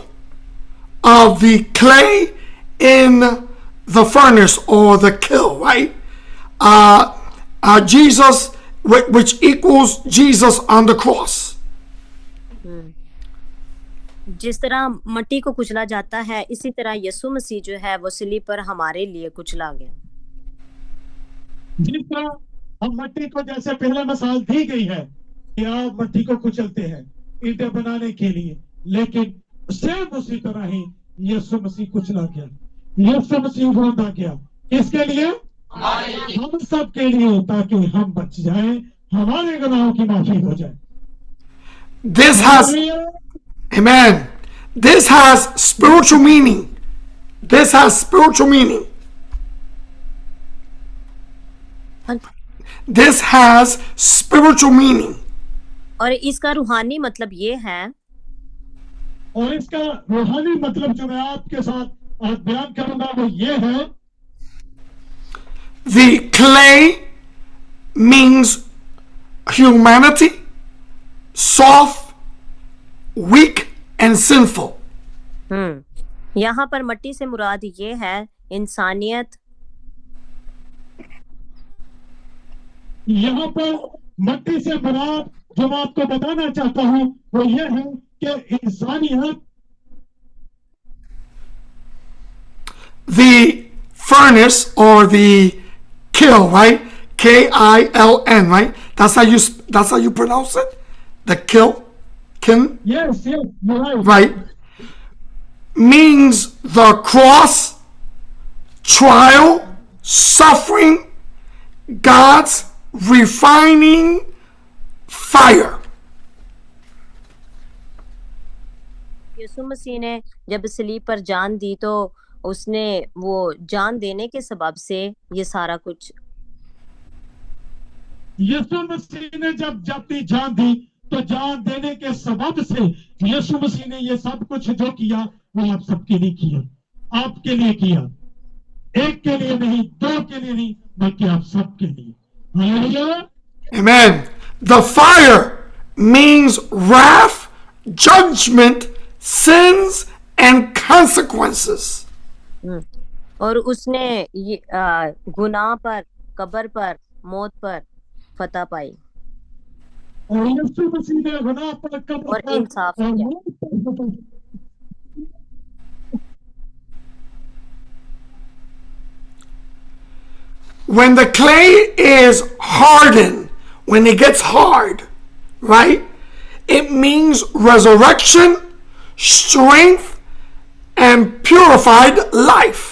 Speaker 3: of the clay in the furnace or the kiln, right? Jesus, which equals Jesus on the cross.
Speaker 4: जिस तरह मट्टी को कुचला जाता है, इसी तरह यीशु मसीह जो है वो सिली पर हमारे लिए कुचला गया।
Speaker 2: जिस तरह हम मट्टी को, जैसे पहले मिसाल दी गई है कि आप मट्टी को कुचलते हैं ईंटें बनाने के लिए, लेकिन सेम उसी तरह ही यीशु मसीह कुचला गया, यीशु मसीह रोंदा गया। किसके लिए? हम सब के लिए, ताकि हम बच जाएं, हमारे गुनाहों की माफी हो जाए।
Speaker 3: This has, amen. This has spiritual meaning. This has spiritual meaning. This has spiritual meaning.
Speaker 4: और इसका रूहानी मतलब ये है,
Speaker 2: और इसका रूहानी मतलब जो मैं आपके साथ आज बयान करूंगा वो ये है।
Speaker 3: The clay means humanity, soft, weak, and sinful.
Speaker 4: यहाँ पर मट्टी से मुराद ये है इंसानियत।
Speaker 2: यहाँ पर मट्टी से मुराद जो मैं आपको बताना चाहता हूँ वो ये है कि इंसानियत।
Speaker 3: The furnace or the kiln, right? K-I-L-N, right? That's how you pronounce it? The kiln?
Speaker 2: Yes, you're right.
Speaker 3: Right? Means the cross, trial, suffering, God's refining fire.
Speaker 4: यीशु मसीह ने जब सलीब पर जान दी तो उसने वो जान देने के सबब से ये सारा कुछ,
Speaker 2: यीशु मसीह ने जब अपनी जान दी तो जान देने के सबब से यीशु मसीह ने ये सब कुछ जो किया वो आप सबके लिए किया, आपके लिए किया, एक के लिए नहीं, दो के लिए नहीं, बल्कि आप सबके लिए। Hallelujah.
Speaker 3: Amen. The fire means wrath, judgment, sins, and consequences.
Speaker 4: और उसने ये गुनाह पर, कब्र पर, मौत पर फतह पाई
Speaker 2: और यीशु मसीह ने गुनाह पर, कब्र
Speaker 4: और
Speaker 2: पर
Speaker 4: इंसाफ
Speaker 2: और
Speaker 4: किया।
Speaker 2: मौत पर फतह।
Speaker 3: When the clay is hardened, when it gets hard, right? It means resurrection, strength, and purified life.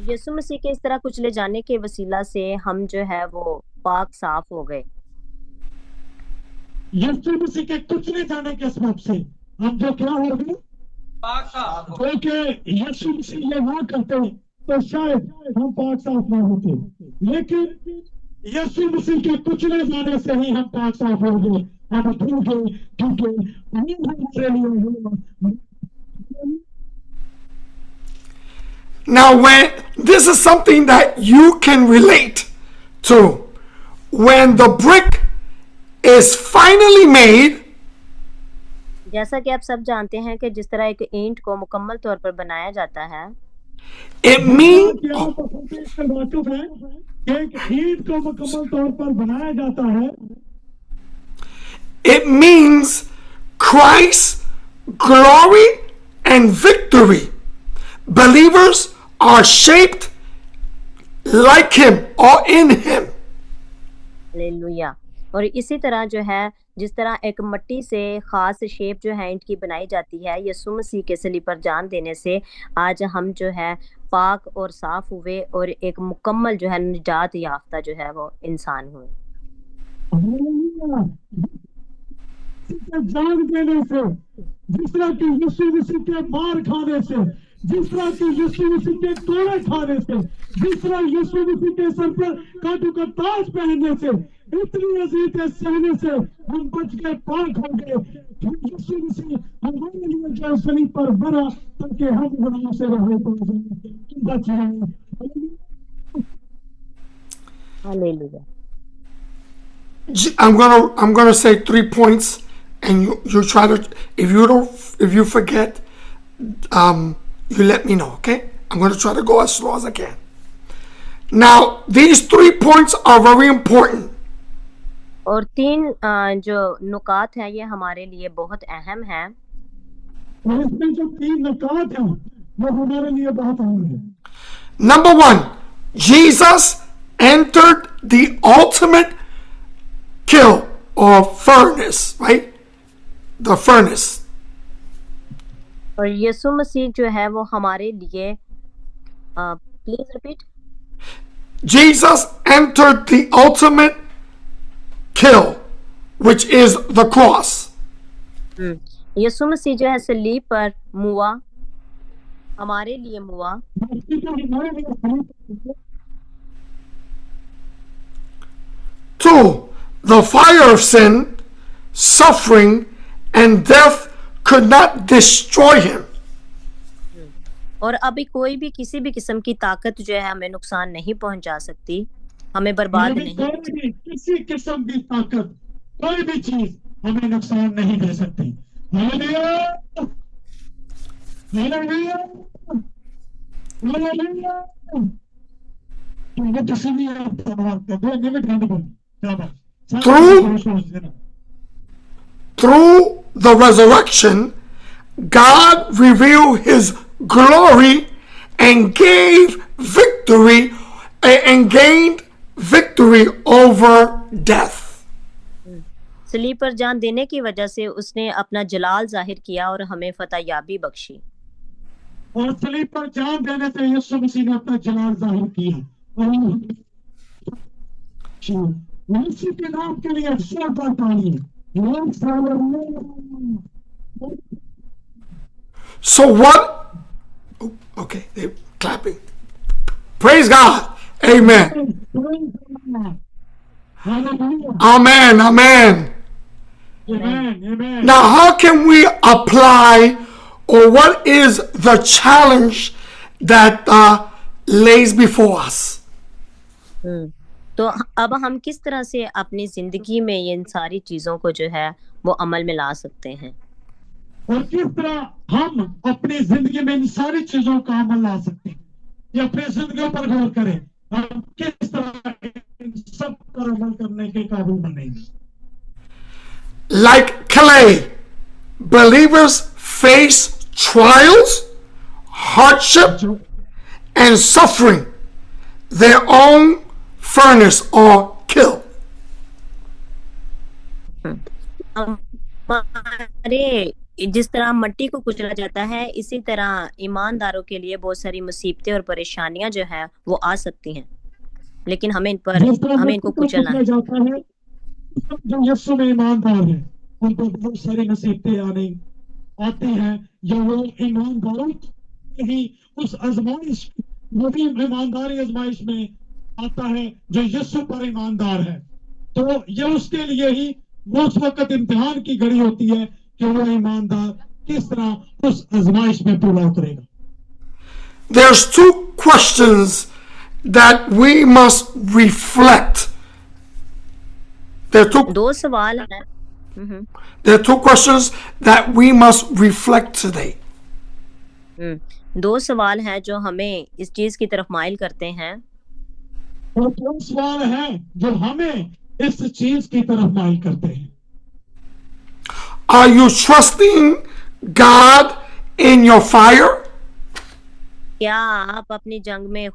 Speaker 4: यीशु मसीह के इस तरह कुचले जाने के वसीला से हम जो है वो पाक साफ हो गए।
Speaker 2: यीशु मसीह के कुचले जाने के सबब से हम जो क्या हो गए?
Speaker 1: पाक साफ।
Speaker 2: क्योंकि यीशु मसीह ये ना करते तो शायद हम पाक साफ ना होते, लेकिन यीशु मसीह के कुचले जाने से ही हम पाक साफ हो गए, हम धुल गए, क्योंकि हमारे लिए।
Speaker 3: Now, when this is something that you can relate to, when the brick is finally made,
Speaker 4: जैसा कि आप सब जानते हैं कि जिस तरह एक ईंट को मुकम्मल तौर पर बनाया जाता है,
Speaker 3: it means
Speaker 2: एक ईंट को मुकम्मल तौर पर बनाया जाता है,
Speaker 3: it means Christ's glory and victory. Believers are shaped like him or in him.
Speaker 4: Hallelujah. और इसी तरह जो है, जिस तरह एक मिट्टी से खास शेप जो है ईंट की बनाई जाती है, यीशु मसीह के सलीब पर जान देने से आज हम जो है पाक और साफ हुए और एक मुकम्मल जो है निजात याफ्ता जो है वो इंसान हुए।
Speaker 2: जान देने से, जिस तरह की यीशु मसीह के मार खाने से, जिस तरह की यीशु मसीह के कोड़े खाने से, जिस तरह यीशु मसीह के सर पर कांटों का ताज पहनने से, इतनी अजीतें सहने से हम बच के पाक हो गए। यीशु मसीह हमारे लिए जो सलीब पर मरा ताकि हम गुनाहों से रहे तो बच रहे।
Speaker 4: Hallelujah.
Speaker 3: I'm gonna say 3 points, and you try to, if you forget, you let me know, okay? I'm gonna try to go as slow as I can. Now, these 3 points are very important.
Speaker 4: और 3 जो नुकात हैं ये हमारे लिए बहुत अहम हैं।
Speaker 2: और इसमें जो 3 नुकात हैं वो हमारे लिए बहुत अहम है।
Speaker 3: Number 1, Jesus entered the ultimate kill or furnace, right? The furnace.
Speaker 4: और यीशु मसीह जो है वो हमारे लिए, please repeat.
Speaker 3: Jesus entered the ultimate kill, which is the cross.
Speaker 4: यीशु मसीह जो है सलीब पर मुआ, हमारे लिए मुआ।
Speaker 3: 2, the fire of sin, suffering, and death could not destroy him.
Speaker 4: और अभी कोई भी किसी भी किस्म की ताकत जो है हमें नुकसान नहीं पहुंचा सकती, हमें बर्बाद नहीं।
Speaker 2: किसी किस्म की ताकत, कोई भी चीज हमें नुकसान नहीं दे सकती। Hallelujah, hallelujah, hallelujah. ये तस्वीर है दो मिनट क्या बात।
Speaker 3: Through the resurrection, God revealed his glory and gained victory over death.
Speaker 4: सलीब पर जान देने की वजह से उसने अपना जलाल जाहिर किया और हमें फतहयाबी बख्शी।
Speaker 2: और सलीब पर जान देने से यीशु मसीह ने अपना जलाल जाहिर किया और यीशु के नाम के लिए शोभा पाइए।
Speaker 3: So what? Okay, they're clapping. Praise God. Amen. Amen. Amen.
Speaker 2: Amen.
Speaker 3: Now, how can we apply, or what is the challenge that lays before us?
Speaker 4: तो अब हम किस तरह से अपनी जिंदगी में इन सारी चीजों को जो है वो अमल में ला सकते हैं,
Speaker 2: और किस तरह हम अपनी जिंदगी में इन सारी चीजों का अमल ला सकते हैं, या अपनी जिंदगी पर गौर करें, हम किस तरह इन सब पर अमल करने के काबिल बनेंगे।
Speaker 3: Like clay, believers face trials, hardship, and suffering, their own furnace or kill.
Speaker 4: हमारे जिस तरह मिट्टी को कुचला जाता है, इसी तरह ईमानदारों के लिए बहुत सारी मुसीबतें और परेशानियां जो है वो आ सकती हैं, लेकिन हमें इनको कुचलना है।
Speaker 2: जो यीशु में ईमानदार है उन पर बहुत सारी मुसीबतें आती हैं, या वो ईमानदारों ही उस आजमाइश, वो भी ईमानदारी आजमाइश में आता है जो यीशु पर ईमानदार है, तो ये उसके लिए ही वो उस वक्त इम्तिहान की घड़ी होती है कि वो ईमानदार किस तरह उस आजमाइश में पूरा उतरेगा।
Speaker 3: There's 2 questions that we must reflect. There are
Speaker 4: 2 सवाल हैं।
Speaker 3: There are 2 questions that we must reflect today.
Speaker 4: 2 सवाल हैं जो हमें इस चीज की तरफ माइल करते हैं।
Speaker 2: और 2 सवाल हैं जो हमें इस चीज की तरफ माइल करते हैं।
Speaker 3: Are you trusting God in your fire?
Speaker 4: क्या आप अपनी जंग में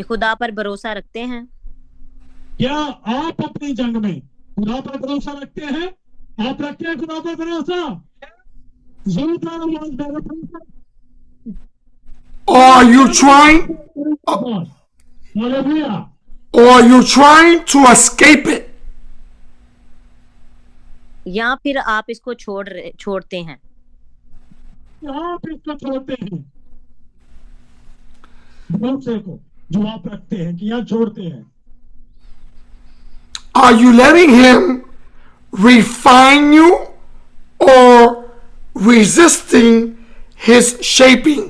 Speaker 4: खुदा पर भरोसा रखते हैं?
Speaker 2: क्या आप अपनी जंग में खुदा पर भरोसा रखते हैं? आप रखते हैं खुदा पर भरोसा? जोरदार आवाज में भरोसा।
Speaker 3: Or are you trying,
Speaker 2: hallelujah.
Speaker 3: or are you trying to escape it?
Speaker 4: या फिर आप इसको छोड़ते हैं?
Speaker 2: आप इसको छोड़ते हैं भरोसे को जो आप रखते हैं कि या छोड़ते हैं?
Speaker 3: Are you letting him refine you or resisting his shaping?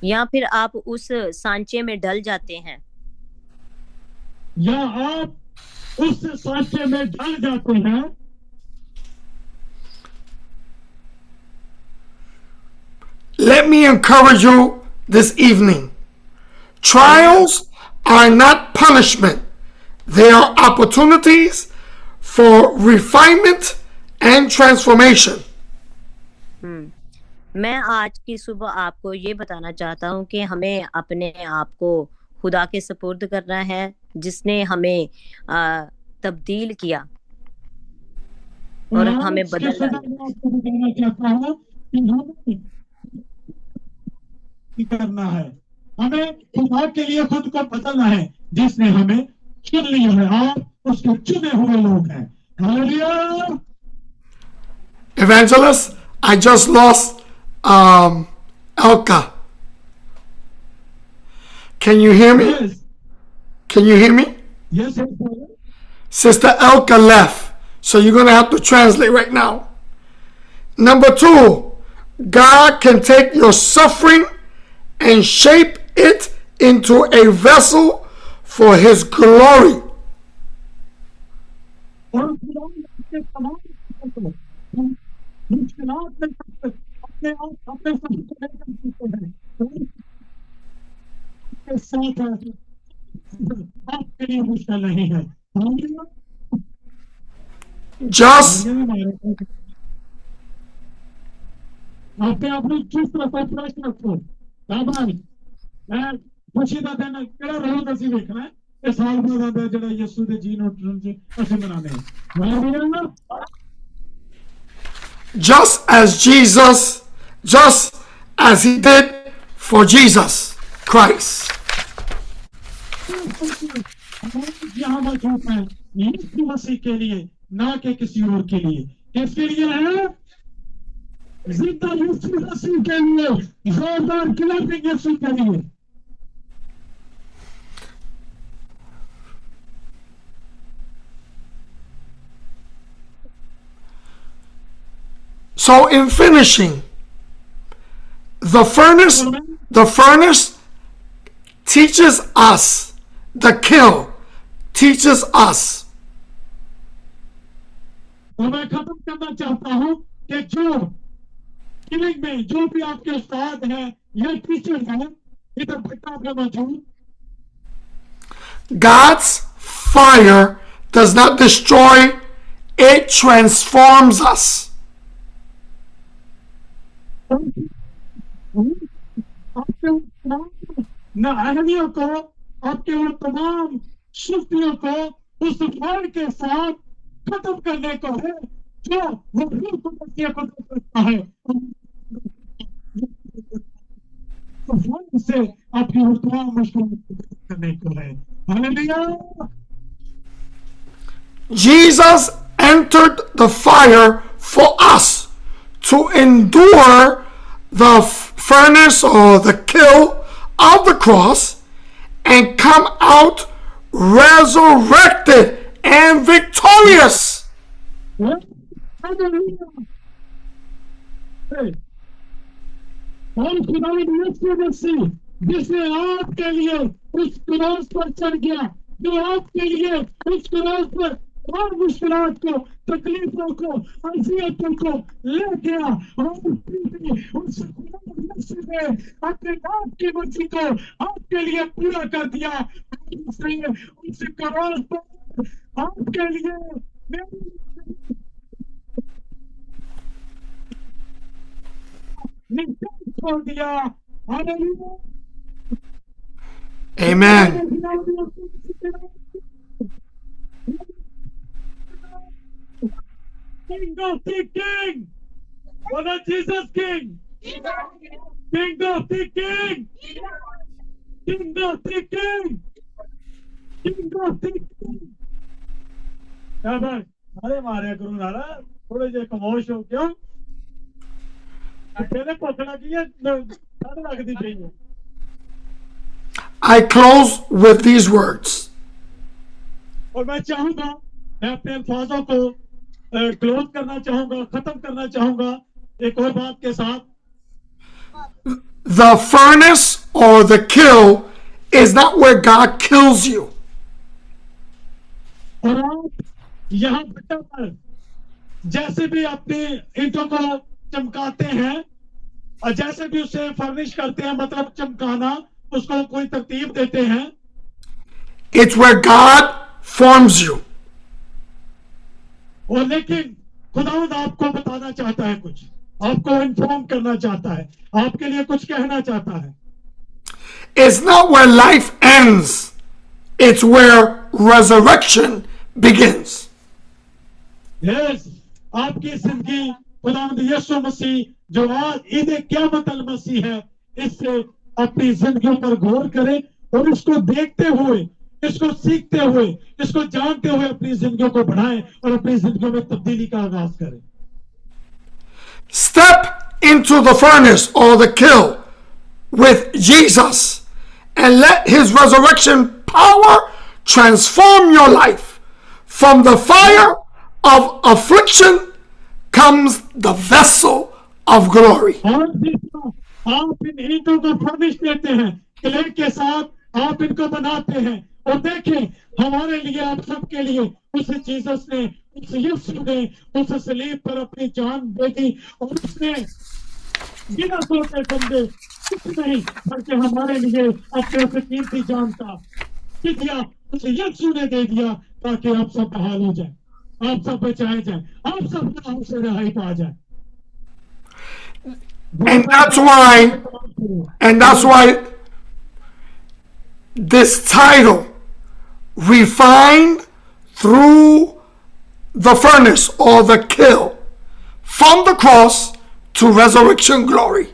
Speaker 4: या फिर आप उस सांचे में ढल जाते हैं?
Speaker 2: या आप उस सांचे में ढल जाते हैं?
Speaker 3: Let me encourage you this evening. Trials are not punishment. They are opportunities for refinement and transformation.
Speaker 4: मैं आज की सुबह आपको ये बताना चाहता हूँ कि हमें अपने आप को खुदा के सुपुर्द करना है, जिसने हमें तब्दील किया और हमें बदलना
Speaker 2: करना है। हमें खुदा के लिए खुद को बदलना है जिसने हमें चुन लिया है। आप उसके चुने हुए लोग हैं। Hallelujah.
Speaker 3: Evangelist, I just lost Elka. Can you hear me?
Speaker 2: Yes.
Speaker 3: Can you hear me?
Speaker 2: Yes, yes,
Speaker 3: Sister Elka left, so you're going to have to translate right now. Number 2, God can take your suffering and shape it into a vessel for his glory. Just
Speaker 2: अपने आप ਨੂੰ ਕਿਸ ਤਰ੍ਹਾਂ ਪ੍ਰਸ਼ਨ ਰੱਖੋ। ਬਾਬਾ ਮੈਂ ਖੁਸ਼ੀ ਦਾ ਦਿਨ ਕਿਹੜਾ ਰੋਜ਼ ਅਸੀਂ ਵੇਖਣਾ ਹੈ? ਇਹ ਸਾਲ ਬਾਅਦ ਦਾ ਜਿਹੜਾ ਯਿਸੂ ਦੇ ਜੀ ਨੂੰ ਅਸੀਂ ਮਨਾਉਂਦੇ ਹਾਂ।
Speaker 3: just as he did for Jesus Christ.
Speaker 2: यहाँ मौजूद है यीशु मसीह के लिए, ना कि किसी और के लिए। किसके लिए है? जिंदा यीशु मसीह के लिए। जोरदार क्लैपिंग यीशु के लिए।
Speaker 3: So in finishing, the furnace teaches us, the kill teaches us.
Speaker 2: और मैं खत्म करना चाहता हूं कि जो किलिंग में जो भी आपके उस्ताद हैं या टीचर हैं, इधर बैठा पे मौजूद,
Speaker 3: God's fire does not destroy, it transforms us.
Speaker 2: नाहनियों को, आपके उन तमाम शक्तियों को उस फल के साथ खत्म करने को है जो वो रूह को मसीह को करता है। से आपकी उन तमाम मुश्किलों करने को है। Hallelujah.
Speaker 3: Jesus entered the fire for us to endure the furnace or the kill of the cross and come out resurrected and victorious.
Speaker 2: और खुदावंद यीशु मसीह जिसने आपके लिए उस क्रॉस पर चढ़ गया, जो आपके लिए उस क्रॉस पर और मुश्किलात को, तकलीफों को, अज़ियतों को ले गया और उस यीशु ने अपने आप की मर्जी को आपके लिए पूरा कर दिया। उस क्रॉस पर आपके लिए छोड़ दिया।
Speaker 3: Amen.
Speaker 2: King of the King. What a Jesus King. King of the King. King of the King. King of the King. क्या भाई अरे मारे करो नारा थोड़े जे कमोश हो क्यों अकेले पकड़ा किया सारे रख दी चाहिए
Speaker 3: I close with these words.
Speaker 2: और मैं चाहूंगा मैं अपने अल्फाजों को क्लोज करना चाहूंगा खत्म करना चाहूंगा एक और बात के साथ
Speaker 3: The furnace or the kill is not where God kills you.
Speaker 2: और आप यहाँ भट्टा पर जैसे भी अपने ईंटों को चमकाते हैं और जैसे भी उसे फर्निश करते हैं मतलब चमकाना उसको कोई तरतीब देते हैं
Speaker 3: It's where God forms you.
Speaker 2: और लेकिन खुदावंद आपको बताना चाहता है कुछ आपको इन्फॉर्म करना चाहता है आपके लिए कुछ कहना चाहता है
Speaker 3: It's not where life ends. It's where resurrection begins.
Speaker 2: Yes आपकी जिंदगी खुदावंद यीशु मसीह जो आज ईद क़यामत अल मसीह है इससे अपनी जिंदगी पर गौर करें और इसको देखते हुए इसको सीखते हुए इसको जानते हुए अपनी जिंदगी को बढ़ाएं और अपनी जिंदगी में तब्दीली का आगाज करें
Speaker 3: Step into the furnace or the kill with Jesus and let his resurrection power transform your life. From the fire of affliction comes the vessel of glory.
Speaker 2: और तीसरा आप इन ईंटों को फर्निश देते हैं क्ले के साथ आप इनको बनाते हैं और देखें हमारे लिए आप सबके लिए उस जीसस ने उस यीशु ने उस सलीब पर अपनी जान दे दी और उसने बिना सोचे समझे कुछ नहीं बल्कि हमारे लिए अपने उस कीमती जान का दिया उस यीशु ने दे दिया ताकि आप सब बहाल हो जाए आप सब बचाए जाए आप सब गुनाहों से रिहाई पा जाए
Speaker 3: And that's why this title, refined through the furnace or the kill, from the cross to resurrection glory.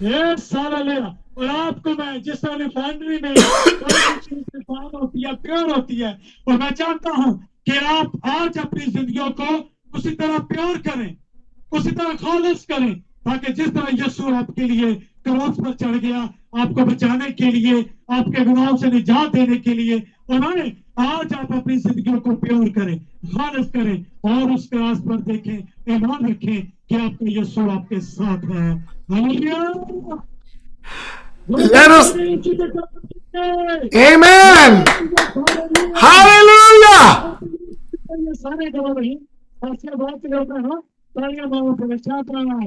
Speaker 2: Yes hallelujah और आपको मैं जिस तरह रिफाइनरी में रिफाइन होती है प्योर होती है और मैं चाहता हूं कि आप आज अपनी जिंदगियों को उसी तरह प्योर करें उसी तरह खालिस करें ताकि जिस तरह यीशु आपके लिए क्रॉस पर चढ़ गया आपको बचाने के लिए आपके गुनाहों से निजात देने के लिए उन्होंने आज आप अपनी जिंदगियों को प्योर करें खालिस करें और उस क्रॉस पर देखें ईमान रखें कि आपका यीशु आपके साथ है hallelujah
Speaker 3: Let us, amen, hallelujah.
Speaker 2: सारे गवाह रही ऐसे बात करते हैं तालियां बाबू के साथ रहना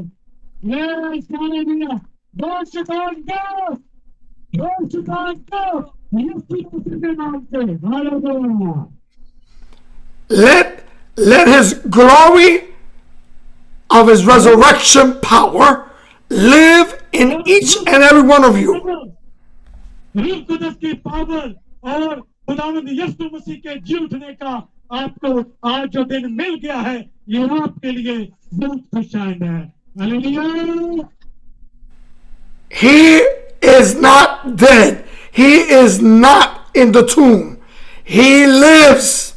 Speaker 2: यस हालेलुया बोल शुक्रान दो बोल शुक्रान दो यीशु के नाम से hallelujah
Speaker 3: Let his glory of his resurrection power live in each and every one of you.
Speaker 2: रूह कुदस की पावर और खुदावंद यीशु मसीह के जी उठने का आपको आज जो दिन मिल गया है ये आपके लिए बहुत खुशाइन है hallelujah
Speaker 3: He is not dead. He is not in the tomb. He lives.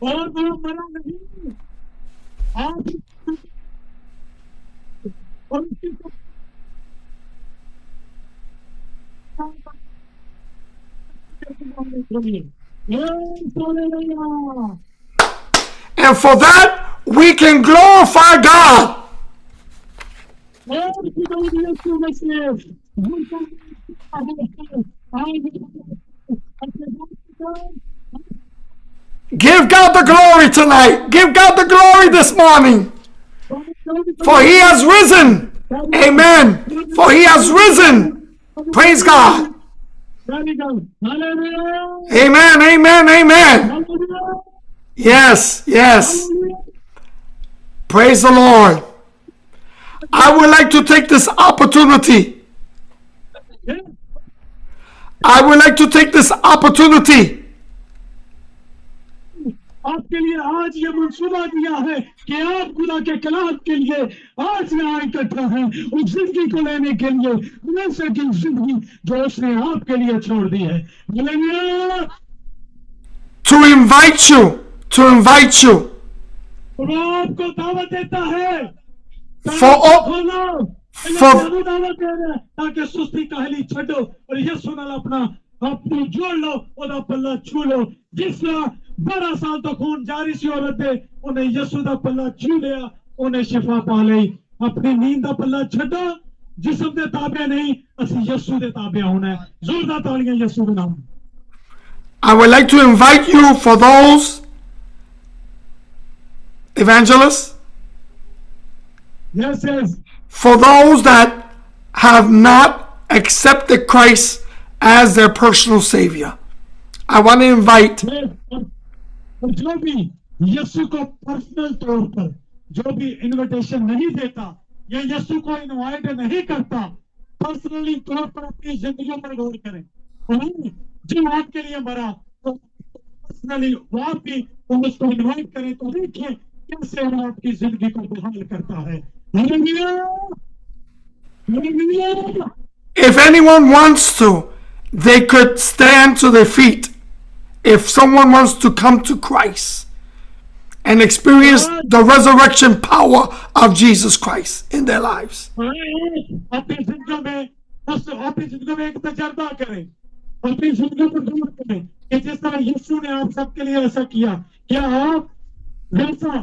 Speaker 2: और वो मरा नहीं आप और उसकी
Speaker 3: And for that, we can glorify God. Give God the glory tonight. Give God the glory this morning. For he has risen. Amen. For he has risen. Praise God. Amen. Amen. Amen. Yes. Yes. Praise the Lord. I would like to take this opportunity.
Speaker 2: आपके लिए आज ये मंसूबा दिया है कि आप खुदा के कलाम के लिए आज यहाँ इकट्ठा है उस जिंदगी को लेने के लिए, हमेशा की जिंदगी जो उसने आपके लिए छोड़ दी है। हालेलुया।
Speaker 3: To invite you
Speaker 2: वो आपको दावत देता है
Speaker 3: for all,
Speaker 2: दावत दे रहा है ताकि सुस्ती काहली छो और यीशु नाल अपना अपनी जोड़ लो ओदा पल्ला छू लो। जिस 12 साल तो खून जारी सी औरत दे उन्हें यीशु दा पल्ला छू लिया, उन्हें शिफा पा ली। अपनी नींद दा पल्ला छड्डो, जिस्म दे ताबे नहीं, असि यीशु दे ताबे होना है। जोरदार तालियां यीशु के नाम।
Speaker 3: I would like to invite you, for those evangelists,
Speaker 2: Yes, yes.
Speaker 3: for those that have not accepted Christ as their personal Savior. I want to invite
Speaker 2: और जो भी यीशु को पर्सनल तौर पर जो भी इनविटेशन नहीं देता या यीशु को इनवाइट नहीं करता, पर्सनली तौर पर अपनी जिंदगी पर गौर करें। और जो आपके लिए मरा तो पर्सनली वो आप भी उसको इनवाइट करें तो देखिए कैसे वो आपकी जिंदगी को बहाल करता है। Hallelujah, hallelujah.
Speaker 3: if anyone wants to, they could stand to their feet. If someone wants to come to Christ and experience the resurrection power of Jesus Christ in their lives.
Speaker 2: अपनी जिंदगी में अपनी जिंदगी में एक तजर्बा करें, अपनी जिंदगी पर गौर करें कि जिस तरह यीशु ने आप सबके लिए ऐसा किया, क्या आप वैसा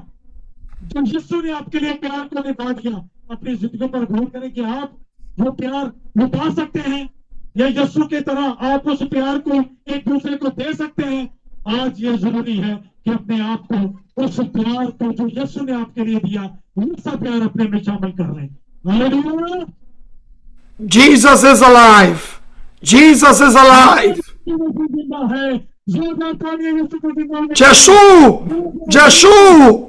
Speaker 2: जो यीशु ने आपके लिए प्यार को निभा दिया, अपनी जिंदगी पर गौर करें कि आप वो प्यार निभा सकते हैं या यीशु की तरह आप उस प्यार को एक दूसरे को दे सकते हैं। आज ये जरूरी है कि अपने आप को उस प्यार को जो यीशु ने आपके लिए दिया वैसा प्यार अपने में शामिल कर लें। Hallelujah.
Speaker 3: Jesus is alive. Jesus is alive. Jesús. Jesús.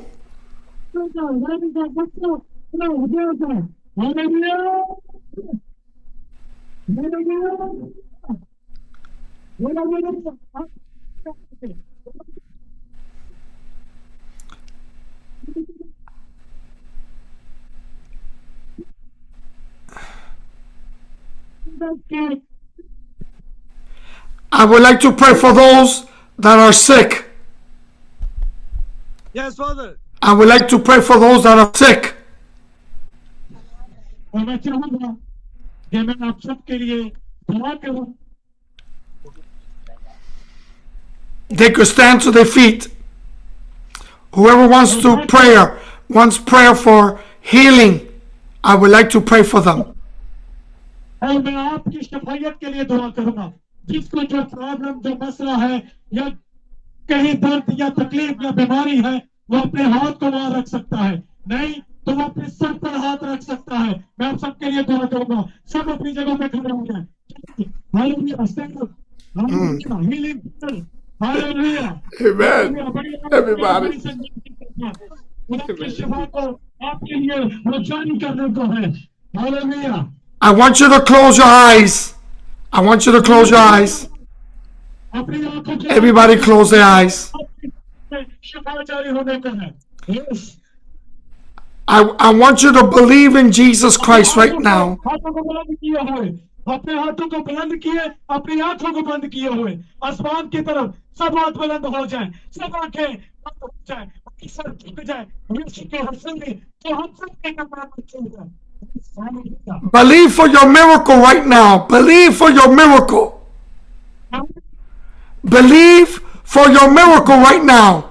Speaker 3: I would like to pray for those that are sick.
Speaker 2: Yes, Father.
Speaker 3: I would like to pray for those that are sick.
Speaker 2: और मैं चाहूंगा कि मैं आप सबके लिए दुआ करूं।
Speaker 3: They could stand to their feet. Whoever wants prayer for healing, I would like to pray for them.
Speaker 2: और मैं आपकी शफायत के लिए दुआ करूंगा। जिसको जो प्रॉब्लम जो मसला है या कहीं दर्द या तकलीफ या बीमारी है वो अपने हाथ को वहां रख सकता है, नहीं तो वो अपने सर पर हाथ रख सकता है। मैं आप सबके लिए दुआ करूंगा। सब अपनी जगह पे खड़े हो जाएं। Hallelujah, stand up. Hallelujah, healing. Hallelujah,
Speaker 3: Amen. Everybody.
Speaker 2: उनकी शिफा को आपके लिए वो जारी करने को है। Hallelujah.
Speaker 3: I want you to close your eyes. I want you to close your eyes.
Speaker 2: अपनी आंखों के
Speaker 3: Everybody close their eyes.
Speaker 2: शिफा जारी होने को है। Yes.
Speaker 3: I want you to believe in Jesus Christ right now.
Speaker 2: हाथों को बुलंद किए हुए, अपने हाथों को बुलंद किए, अपनी आंखों को बंद किए हुए, आसमान की तरफ सब हाथ बुलंद हो जाएं, सब आंखें बंद हो जाएं, सर झुक जाए, यीशु के हसन में जो हम सबके कमरा में चल जाए।
Speaker 3: Believe for your miracle right now. Believe for your miracle. Believe for your miracle right now.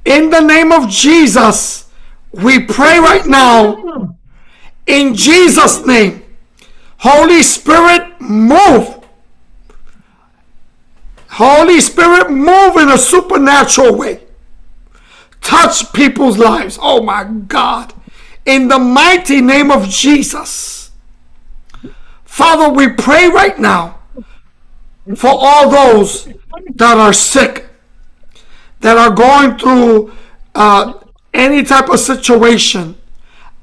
Speaker 3: In the name of Jesus, we pray right now. In Jesus' name, Holy Spirit, move. Holy Spirit, move in a supernatural way. Touch people's lives. Oh my God. In the mighty name of Jesus. Father, we pray right now for all those that are sick, that are going through any type of situation.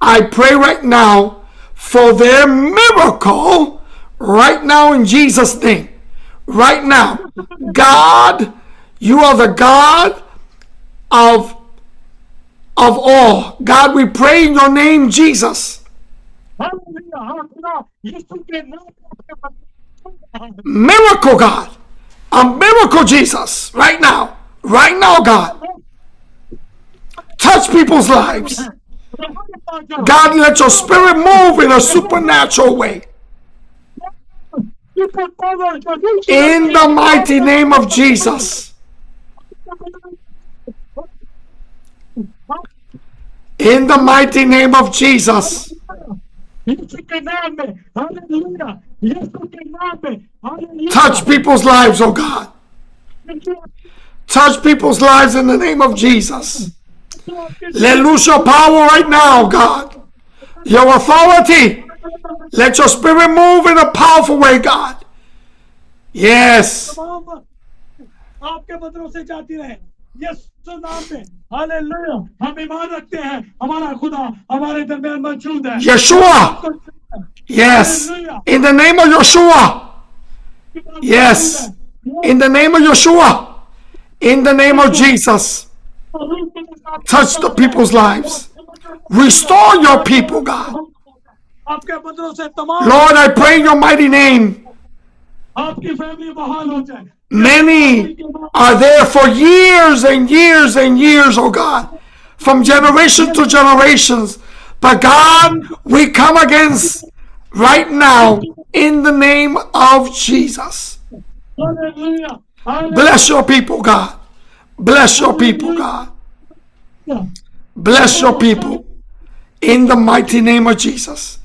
Speaker 3: I pray right now for their miracle right now in Jesus' name. right now. God, you are the God of all. God, we pray in your name, Jesus.
Speaker 2: Hallelujah, हाँ खुदा, यीशु के नाम में आपके बंदे
Speaker 3: Miracle, God. A miracle, Jesus, right now. Right now, God. Touch people's lives. God, let your spirit move in a supernatural way. In the mighty name of Jesus. In the mighty name of Jesus.
Speaker 2: यीशु के नाम में, hallelujah, यीशु के नाम में, hallelujah,
Speaker 3: Touch people's lives, oh God. Touch people's lives in the name of Jesus. Let loose your power right now, God. Your authority. Let your spirit move in a powerful way, God. Yes.
Speaker 2: तमाम आपके बंदरों से जाती रहे यीशु नाम में, hallelujah, हम ईमान रखते हैं हमारा खुदा हमारे दरमियान मौजूद है
Speaker 3: Yeshua. Yes. In the name of Yeshua. Yes. In the name of Yeshua. In the name of Jesus. Touch the people's lives. Restore your people, God.
Speaker 2: आपके बंदरों से तमाम
Speaker 3: Lord, I pray in your mighty name.
Speaker 2: आपकी family बहाल हो जाए
Speaker 3: Many are there for years and years and years, oh God, from generation to generations. But God, we come against right now in the name of Jesus.
Speaker 2: Hallelujah,
Speaker 3: Bless your people, God. Bless your people, God. Bless your people in the mighty name of Jesus.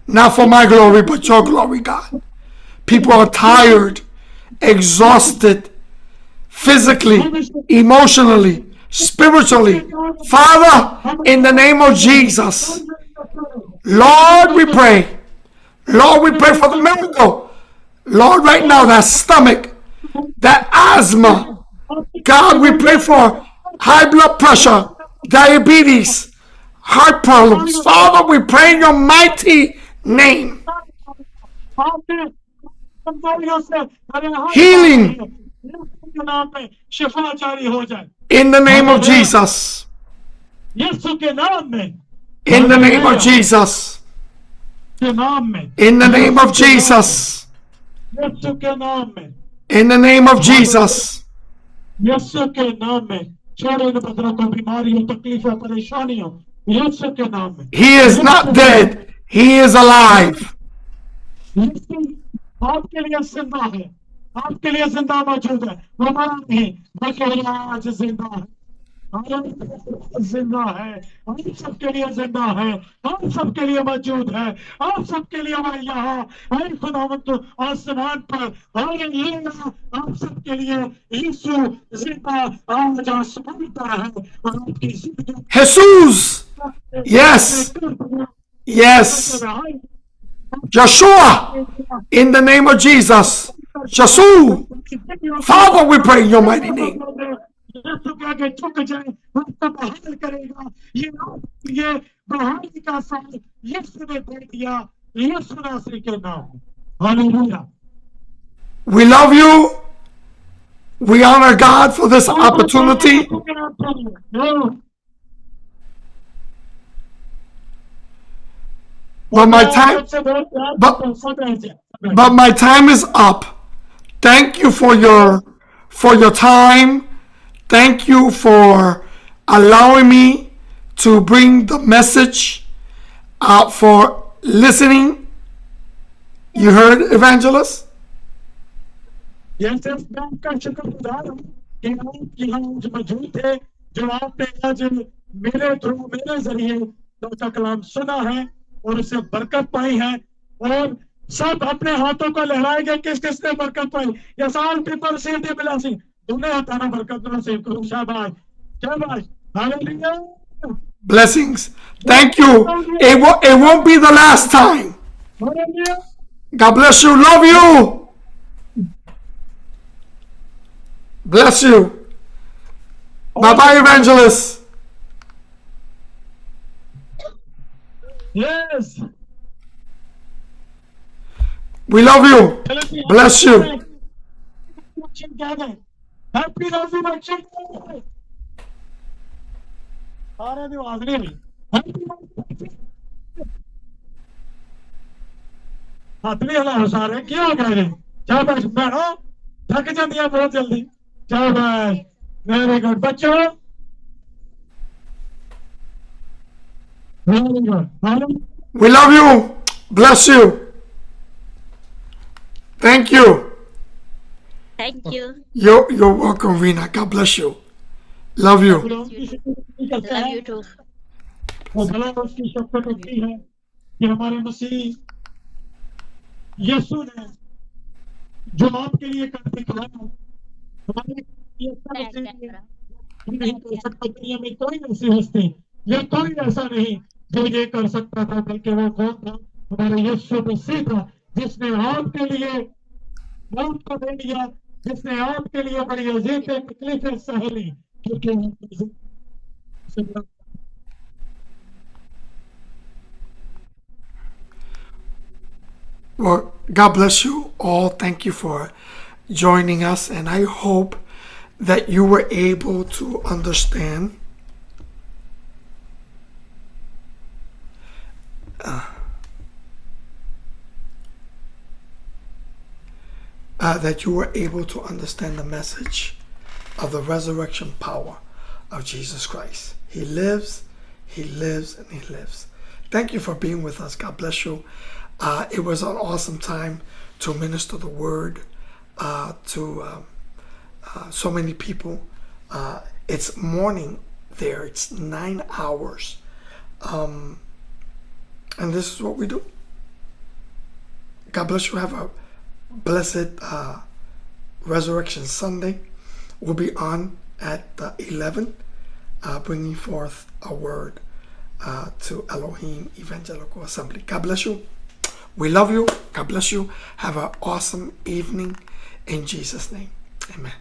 Speaker 3: Not for my glory, but your glory, God. People are tired, exhausted, physically, emotionally, spiritually. Father, in the name of Jesus, Lord, we pray. Lord, we pray for the miracle. Lord, right now, that stomach, that asthma, God, we pray for high blood pressure, diabetes, heart problems. Father, we pray in your mighty name.
Speaker 2: आपके कमजोरियों से अरे हाँ,
Speaker 3: Healing.
Speaker 2: यीशु के नाम में शिफा जारी हो जाए
Speaker 3: In the name of Jesus.
Speaker 2: यीशु के नाम में,
Speaker 3: In the name of Jesus.
Speaker 2: के नाम में,
Speaker 3: In the name of Jesus.
Speaker 2: यीशु के नाम में,
Speaker 3: In the name of Jesus.
Speaker 2: यीशु के नाम में छोड़ो इन बंदरों को बीमारियों तकलीफों परेशानियों यीशु के नाम में
Speaker 3: He is not dead. He is alive.
Speaker 2: यीशु आपके लिए जिंदा है आपके लिए जिंदा मौजूद है वो मरा नहीं बल्कि वो आज जिंदा है जिंदा है हम सबके लिए जिंदा है हम सबके लिए मौजूद है आप सबके लिए वो यहाँ है खुदावंद आसमान पर हालेलुया आप सबके लिए यीशु जिंदा आज आसमान पर है और आपकी जिंदगी
Speaker 3: Jesus. Yes. Yes. Joshua. In the name of Jesus. Jesus. Father, we pray in your mighty name.
Speaker 2: यीशु के आगे झुक जाए उसको बहाल करेगा ये बहाली का साथ यीशु ने दे दिया यीशु नासरी के नाम hallelujah
Speaker 3: We love you. We honor God for this opportunity. But my time is up. Thank you for your time. Thank you for allowing me to bring the message out for listening. You heard, Evangelist?
Speaker 2: Yes, मैं आपका शुक्रगुजार हूँ कि आप यहाँ आज मौजूद थे जो आपने आज मेरे थ्रू मेरे जरिए का कलाम सुना है और उससे बरकत पाई है और सब अपने हाथों को लहराएंगे किस किसने बरकत पाई यस ऑल पीपल से दे ब्लेसिंग तूने हताना बरकत नसीब करो शाबाश शाबाश hallelujah
Speaker 3: Blessings. Thank you. It won't be the last time.
Speaker 2: Hallelujah
Speaker 3: God bless you. Love you. Bless you. Bye-bye, Evangelist.
Speaker 2: Yes.
Speaker 3: We love you. Bless you.
Speaker 2: Resurrection कह दें, happy resurrection कह दें। सारे दी आवाज नहीं आई। हाथ नहीं हिलाओ सारे, क्या हो गया? शाबाश भैनो, थक जांदियां बहुत जल्दी। शाबाश, वेरी गुड बच्चों, very good.
Speaker 3: We love you. Bless you. Thank you.
Speaker 4: Thank you.
Speaker 3: You're welcome, Rina. God bless you. Love you.
Speaker 4: Love you too.
Speaker 2: वो भला उसकी शफ़क़त होती है कि हमारे मसीह यीशु ने जो आपके लिए कर दिखाया, हमारे लिए नहीं कर सकता। दुनिया में कोई ऐसी हस्ती या कोई ऐसा नहीं जो ये कर सकता था, बल्कि वो कौन था? हमारे यीशु मसीह था, जिसने आपके लिए मौत को दे दिया, जिसने आपके लिए बड़ी अजीब तकलीफें सह ली, क्योंकि
Speaker 3: Well, God bless you all. Thank you for joining us, and I hope that you were able to understand that you were able to understand the message of the resurrection power of Jesus Christ. He lives, He lives, and He lives. Thank you for being with us. God bless you. It was an awesome time to minister the word to so many people. It's morning there. It's 9 hours. And this is what we do. God bless you. Have a blessed Resurrection Sunday. We'll be on at 11, bringing forth a word to Elohim Evangelical Assembly. God bless you. We love you. God bless you. Have an awesome evening in Jesus' name. Amen.